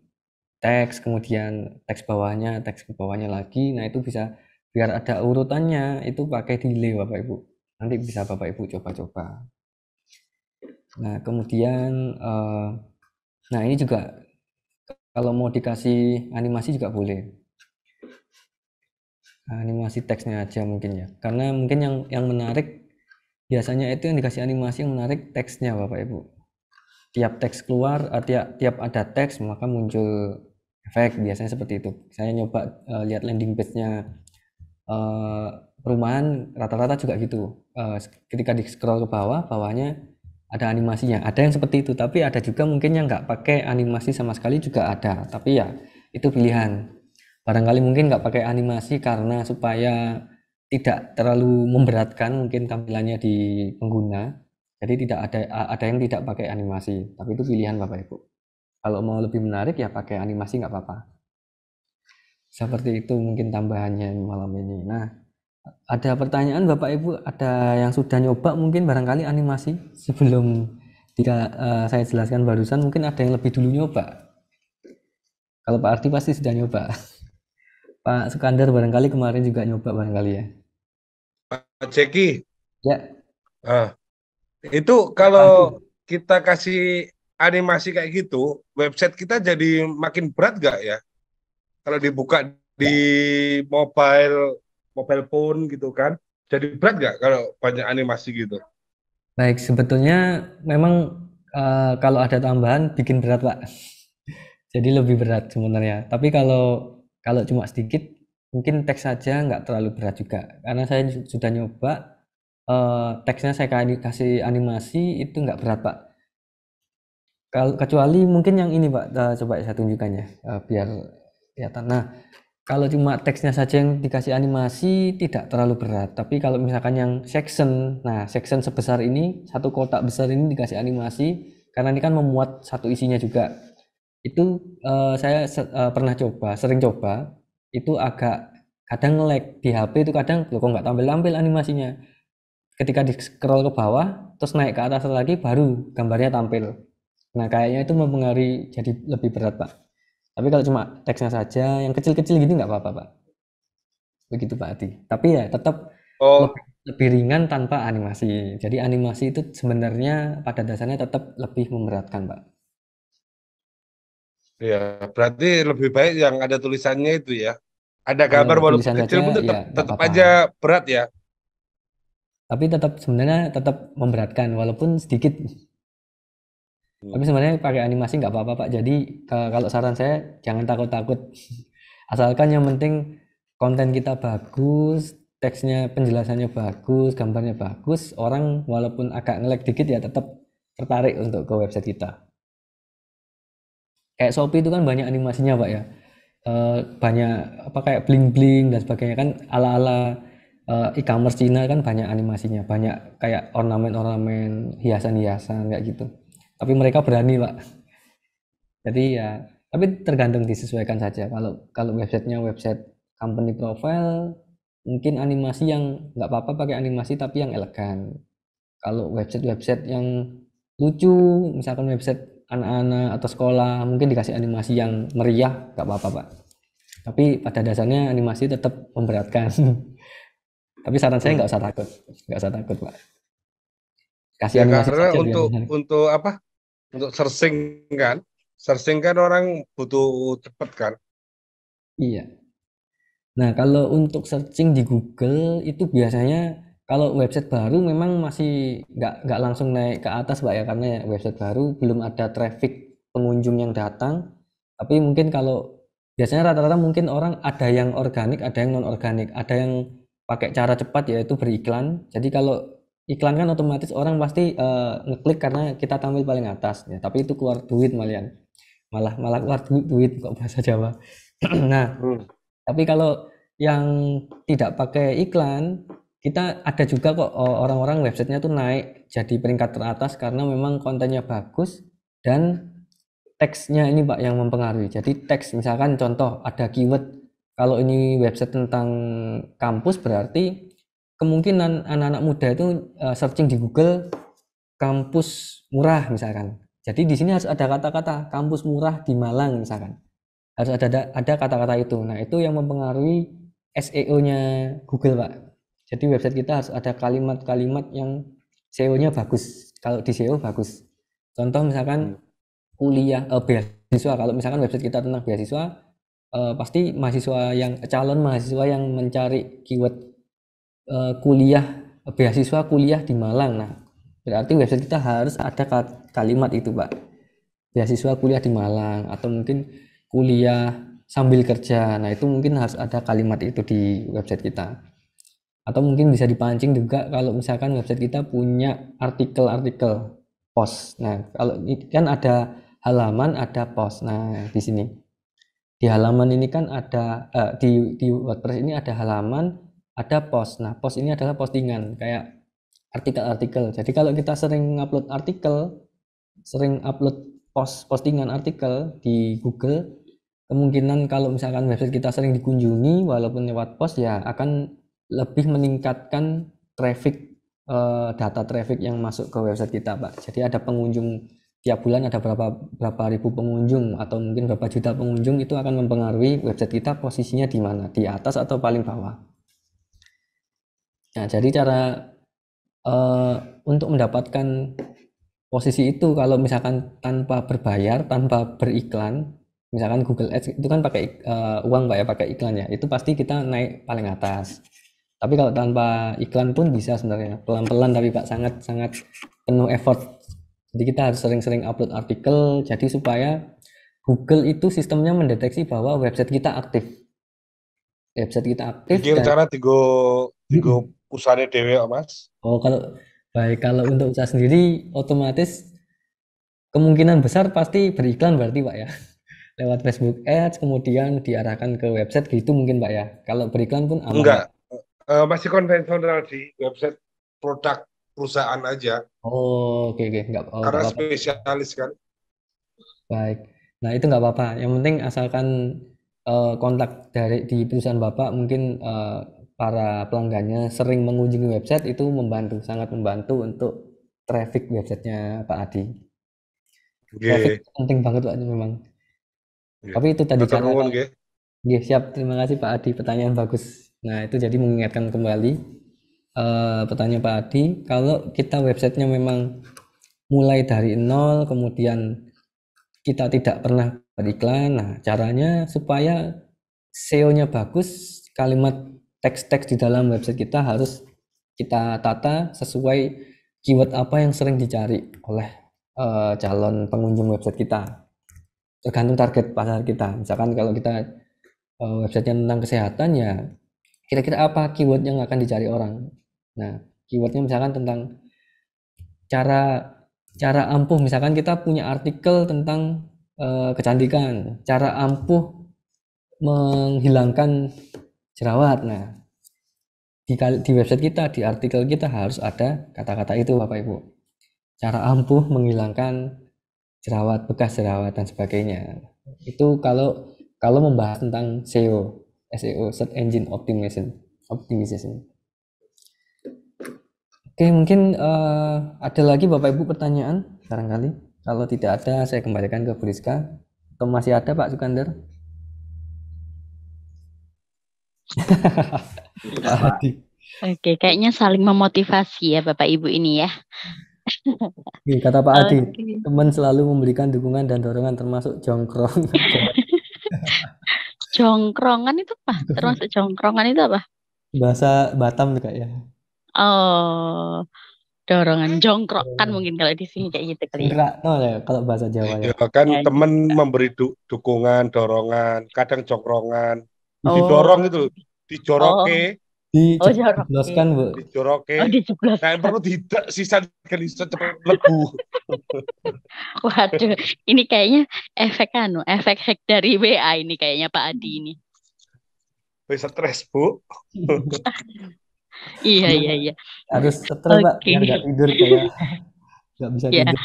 teks, kemudian teks bawahnya, teks ke bawahnya lagi. Nah itu bisa biar ada urutannya, itu pakai delay Bapak Ibu. Nanti bisa Bapak Ibu coba-coba. Nah kemudian nah ini juga kalau mau dikasih animasi juga boleh, animasi teksnya aja mungkin ya, karena mungkin yang menarik biasanya itu yang dikasih animasi yang menarik teksnya Bapak Ibu. Tiap teks keluar, tiap ada teks maka muncul efek, biasanya seperti itu. Saya nyoba lihat landing page-nya perumahan rata-rata juga gitu. Ketika di scroll ke bawah, bawahnya ada animasinya. Ada yang seperti itu, tapi ada juga mungkin yang nggak pakai animasi sama sekali juga ada. Tapi ya itu pilihan. Barangkali mungkin nggak pakai animasi karena supaya tidak terlalu memberatkan mungkin tampilannya di pengguna. Jadi tidak ada yang tidak pakai animasi. Tapi itu pilihan Bapak Ibu. Kalau mau lebih menarik ya pakai animasi nggak apa-apa. Seperti itu mungkin tambahannya malam ini. Nah, ada pertanyaan Bapak Ibu, ada yang sudah nyoba mungkin barangkali animasi sebelum saya jelaskan barusan, mungkin ada yang lebih dulu nyoba. Kalau Pak Arti pasti sudah nyoba. Pak Sukandar barangkali kemarin juga nyoba barangkali ya. Pak Jeki, Ya, itu kalau kita kasih animasi kayak gitu, website kita jadi makin berat nggak ya? Kalau dibuka di mobile phone gitu kan, jadi berat nggak kalau banyak animasi gitu? baik, sebetulnya memang kalau ada tambahan bikin berat Pak. Jadi lebih berat sebenarnya. Tapi kalau cuma sedikit, mungkin teks saja nggak terlalu berat juga. Karena saya sudah nyoba, teksnya saya kasih animasi itu nggak berat Pak. Kecuali mungkin yang ini Pak, coba saya tunjukkan ya, biar kelihatan. Nah, kalau cuma teksnya saja yang dikasih animasi tidak terlalu berat. Tapi kalau misalkan yang section, nah section sebesar ini, satu kotak besar ini dikasih animasi, karena ini kan memuat satu isinya juga. Itu saya pernah coba, sering coba, itu agak kadang nge-lag di HP itu kadang loh kok nggak tampil-tampil animasinya. Ketika di scroll ke bawah, terus naik ke atas lagi baru gambarnya tampil. Nah kayaknya itu mempengaruhi jadi lebih berat Pak. Tapi kalau cuma teksnya saja, yang kecil-kecil gini nggak apa-apa Pak. Begitu Pak Adi. Tapi ya tetap lebih ringan tanpa animasi. Jadi animasi itu sebenarnya pada dasarnya tetap lebih memberatkan Pak. Ya, berarti lebih baik yang ada tulisannya itu ya. Ada Kalau gambar walaupun tulisan kecil saja pun ya tetap nggak tetap apa-apa. aja berat ya. Tapi sebenarnya tetap memberatkan walaupun sedikit. Tapi sebenarnya pakai animasi nggak apa-apa Pak. Jadi kalau saran saya jangan takut-takut. Asalkan yang penting konten kita bagus, teksnya penjelasannya bagus, gambarnya bagus, orang walaupun agak nge-lag dikit ya tetap tertarik untuk ke website kita. Kayak Shopee itu kan banyak animasinya Pak ya. Banyak apa kayak bling-bling dan sebagainya kan ala-ala e-commerce Cina kan banyak animasinya, banyak kayak ornamen-ornamen, hiasan-hiasan kayak gitu. Tapi mereka berani Pak. Jadi ya, tapi tergantung disesuaikan saja. Kalau websitenya website company profile, mungkin animasi yang nggak apa-apa pakai animasi tapi yang elegan. Kalau website yang lucu, misalkan website anak-anak atau sekolah, mungkin dikasih animasi yang meriah, nggak apa-apa Pak. Tapi pada dasarnya animasi tetap memberatkan. Tapi saran saya nggak usah takut Pak. Kasih Ya, animasi karena saja untuk apa? Untuk searching kan orang butuh cepet kan. Iya. Nah, kalau untuk searching di Google itu biasanya kalau website baru memang masih nggak langsung naik ke atas Pak ya, karena ya website baru belum ada traffic pengunjung yang datang. Tapi mungkin kalau biasanya rata-rata mungkin orang ada yang organik, ada yang non organik, ada yang pakai cara cepat yaitu beriklan. Jadi kalau iklan kan otomatis orang pasti ngeklik karena kita tampil paling atas ya. Tapi itu keluar duit malah keluar duit kok bahasa Jawa. Nah, tapi kalau yang tidak pakai iklan kita ada juga kok orang-orang websitenya tuh naik jadi peringkat teratas karena memang kontennya bagus dan teksnya ini Pak yang mempengaruhi. Jadi teks misalkan contoh ada keyword, kalau ini website tentang kampus berarti kemungkinan anak-anak muda itu searching di Google kampus murah misalkan. Jadi di sini harus ada kata-kata kampus murah di Malang misalkan. Harus ada kata-kata itu. Nah, itu yang mempengaruhi SEO-nya Google, Pak. Jadi website kita harus ada kalimat-kalimat yang SEO-nya bagus. Kalau di SEO bagus. Contoh misalkan kuliah beasiswa. Kalau misalkan website kita tentang beasiswa, pasti calon mahasiswa yang mencari keyword beasiswa kuliah di Malang. Nah, berarti website kita harus ada kalimat itu, Pak. Beasiswa kuliah di Malang atau mungkin kuliah sambil kerja. Nah, itu mungkin harus ada kalimat itu di website kita. Atau mungkin bisa dipancing juga kalau misalkan website kita punya artikel-artikel post. Nah, kalau ini kan ada halaman, ada post. Nah, di sini di halaman ini kan ada di WordPress ini ada halaman, ada post. Nah, post ini adalah postingan kayak artikel-artikel. Jadi kalau kita sering upload artikel, sering upload postingan artikel di Google, kemungkinan kalau misalkan website kita sering dikunjungi walaupun lewat post ya akan lebih meningkatkan traffic, data traffic yang masuk ke website kita, Pak. Jadi ada pengunjung tiap bulan, ada berapa ribu pengunjung atau mungkin berapa juta pengunjung, itu akan mempengaruhi website kita posisinya di mana, di atas atau paling bawah. Nah, jadi cara untuk mendapatkan posisi itu kalau misalkan tanpa berbayar, tanpa beriklan, misalkan Google Ads itu kan pakai uang Pak ya, pakai iklan ya, itu pasti kita naik paling atas. Tapi kalau tanpa iklan pun bisa sebenarnya, pelan-pelan tapi Pak, sangat penuh effort. Jadi kita harus sering-sering upload artikel, jadi supaya Google itu sistemnya mendeteksi bahwa website kita aktif. Website kita aktif. Iki rencana tigo usahane dhewe kok, Mas. Oh, kalau untuk usaha sendiri otomatis kemungkinan besar pasti beriklan berarti Pak ya. Lewat Facebook Ads kemudian diarahkan ke website gitu mungkin Pak ya. Kalau beriklan pun aman. Enggak. Masih konvensional di website produk perusahaan aja. Oh, oke. Enggak Karena apa-apa. spesialis kan. Baik. Nah, itu enggak apa-apa. Yang penting asalkan kontak di perusahaan Bapak mungkin para pelanggannya sering mengunjungi website, itu sangat membantu untuk traffic websitenya Pak Adi. Traffic penting banget Pak memang. Tapi itu tadi cara. Siap, terima kasih Pak Adi, pertanyaan bagus. Nah, itu jadi mengingatkan kembali pertanyaan Pak Adi, kalau kita websitenya memang mulai dari nol, kemudian kita tidak pernah beriklan, nah caranya supaya SEO-nya bagus, kalimat teks-teks di dalam website kita harus kita tata sesuai keyword apa yang sering dicari oleh calon pengunjung website kita. Tergantung target pasar kita. Misalkan kalau kita websitenya tentang kesehatan, ya kira-kira apa keyword yang akan dicari orang. Nah, keywordnya misalkan tentang cara ampuh, misalkan kita punya artikel tentang kecantikan, cara ampuh menghilangkan jerawat. Nah, di website kita, di artikel kita harus ada kata-kata itu Bapak Ibu. Cara ampuh menghilangkan jerawat, bekas jerawat dan sebagainya. Itu kalau membahas tentang SEO, Search Engine Optimization. Oke, mungkin ada lagi Bapak Ibu pertanyaan barangkali. Kalau tidak ada, saya kembalikan ke Bu Rizka. Atau masih ada Pak Sukandar? Oke, kayaknya saling memotivasi ya Bapak Ibu ini ya. Kata Pak Adi, teman selalu memberikan dukungan dan dorongan termasuk jongkrong. Jongkrongan itu apa? Termasuk jongkrongan itu apa? Bahasa Batam tuh Kak ya. Oh, dorongan, jongkrokan mungkin kalau di sini kayak gitu kali ya. Ya kalau bahasa Jawa ya. Ya kan teman memberi dukungan, dorongan, kadang jongkrongan. Didorong itu, dijoroke. Dijebloskan Bu. Dijoroke. Dijebloskan. Nah, perlu tidak sisa bisa cepat lebu. Waduh, ini kayaknya efek hack dari WA ini kayaknya Pak Adi ini. Bisa stres Bu. Iya. Harus setel Mbak, Oke. biar nggak tidur kayak nggak bisa Ya. tidur.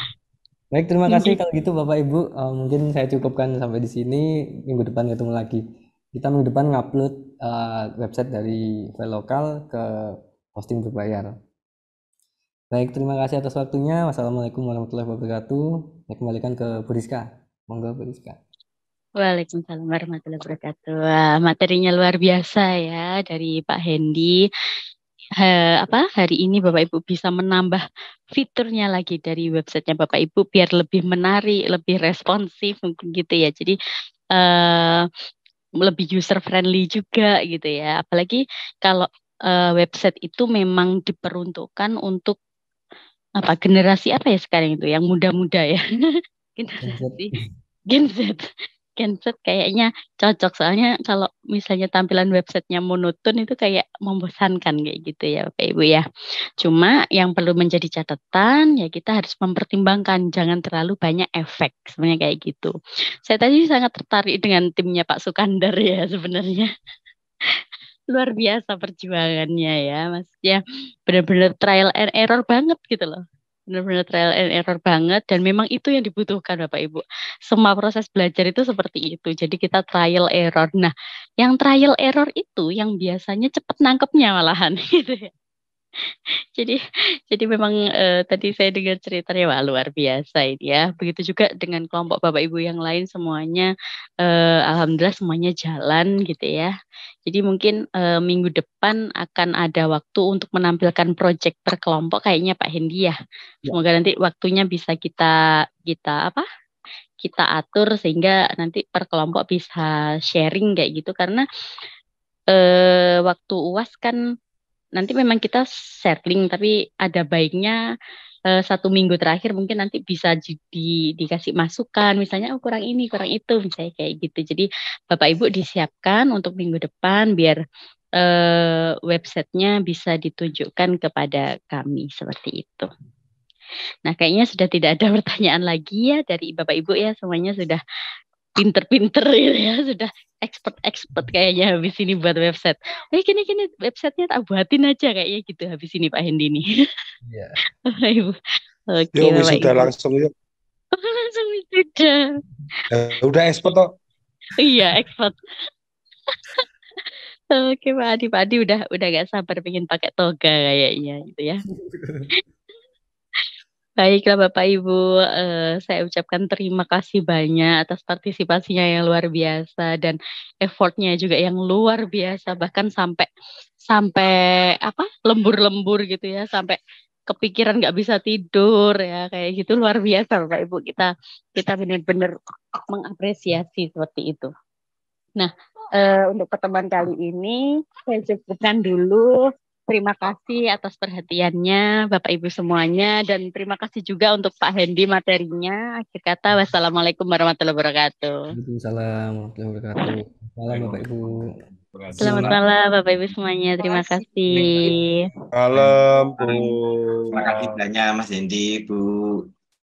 Baik, terima kasih kalau gitu Bapak Ibu. Mungkin saya cukupkan sampai di sini. Minggu depan ketemu lagi. Kita minggu depan ngupload website dari file lokal ke hosting berbayar. Baik, terima kasih atas waktunya. Wassalamualaikum warahmatullahi wabarakatuh. Saya kembalikan ke Bu Rizka. Monggo Bu Rizka. Waalaikumsalam warahmatullahi wabarakatuh. Wah, materinya luar biasa ya dari Pak Hendy. Hari ini Bapak Ibu bisa menambah fiturnya lagi dari websitenya Bapak Ibu biar lebih menarik, lebih responsif mungkin gitu ya. Jadi lebih user friendly juga gitu ya. Apalagi kalau website itu memang diperuntukkan untuk generasi apa ya sekarang itu yang muda-muda ya. Generasi Gen Z. Gen Z kayaknya cocok soalnya kalau misalnya tampilan websitenya monoton itu kayak membosankan kayak gitu ya Bapak Ibu ya. Cuma yang perlu menjadi catatan ya kita harus mempertimbangkan jangan terlalu banyak efek sebenarnya kayak gitu. Saya tadi sangat tertarik dengan timnya Pak Sukandar ya sebenarnya. Luar biasa perjuangannya ya maksudnya benar-benar trial and error banget gitu loh. Benar-benar trial and error banget dan memang itu yang dibutuhkan Bapak Ibu. Semua proses belajar itu seperti itu. Jadi kita trial error. Nah, yang trial error itu yang biasanya cepat nangkepnya malahan gitu ya. Jadi memang tadi saya dengar ceritanya wah luar biasa ini ya. Begitu juga dengan kelompok Bapak Ibu yang lain semuanya alhamdulillah semuanya jalan gitu ya. Jadi mungkin minggu depan akan ada waktu untuk menampilkan proyek per kelompok kayaknya Pak Hendy ya. Semoga nanti waktunya bisa kita atur sehingga nanti per kelompok bisa sharing kayak gitu karena waktu UAS kan nanti memang kita sharing tapi ada baiknya 1 minggu terakhir mungkin nanti bisa dikasih masukan misalnya kurang ini kurang itu misalnya kayak gitu. Jadi Bapak Ibu disiapkan untuk minggu depan biar websitenya bisa ditunjukkan kepada kami seperti itu. Nah kayaknya sudah tidak ada pertanyaan lagi ya dari Bapak Ibu ya semuanya sudah pinter-pinter gitu ya sudah expert kayaknya habis ini buat website. Gini websitenya tak buatin aja kayaknya gitu habis ini Pak Hendy nih. Iya. Bapak Ibu. Oke Yuk, Bapak wisuda Ibu. langsung yuk. Langsung wisuda. Udah expert toh. Iya expert. Oke Pak Adi udah gak sabar pengen pakai toga kayaknya gitu ya. Baiklah Bapak Ibu, saya ucapkan terima kasih banyak atas partisipasinya yang luar biasa dan effortnya juga yang luar biasa bahkan sampai lembur-lembur gitu ya sampai kepikiran nggak bisa tidur ya kayak gitu luar biasa Bapak Ibu kita benar-benar mengapresiasi seperti itu. Nah untuk pertemuan kali ini saya cukupkan dulu. Terima kasih atas perhatiannya Bapak Ibu semuanya dan terima kasih juga untuk Pak Hendy materinya. Akhir kata wassalamualaikum warahmatullahi wabarakatuh. Waalaikumsalam warahmatullahi wabarakatuh. Salam Bapak Ibu. Selamat malam Bapak Ibu semuanya. Terima kasih. Malam Bu. Terima kasih banyak Mas Hendy, Bu.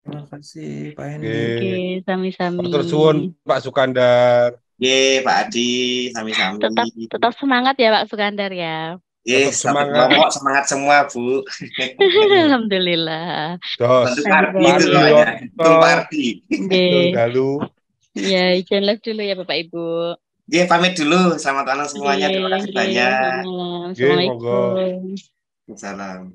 Terima kasih Pak Hendy. Oke, sami-sami. Matur suwun Pak Sukandar. Ye, Pak Adi, sami-sami. Tetap semangat ya Pak Sukandar ya. Ye, Tetap kelompok semangat semua, Bu. Alhamdulillah. Dos. Bantu party Pak itu Adi, namanya. Otto. Bantu party. Dalu. Ya, izin live dulu ya Bapak Ibu. Ye, pamit dulu. Selamat malam semuanya. Terima kasih banyak. Assalamualaikum. Monggo. Salam.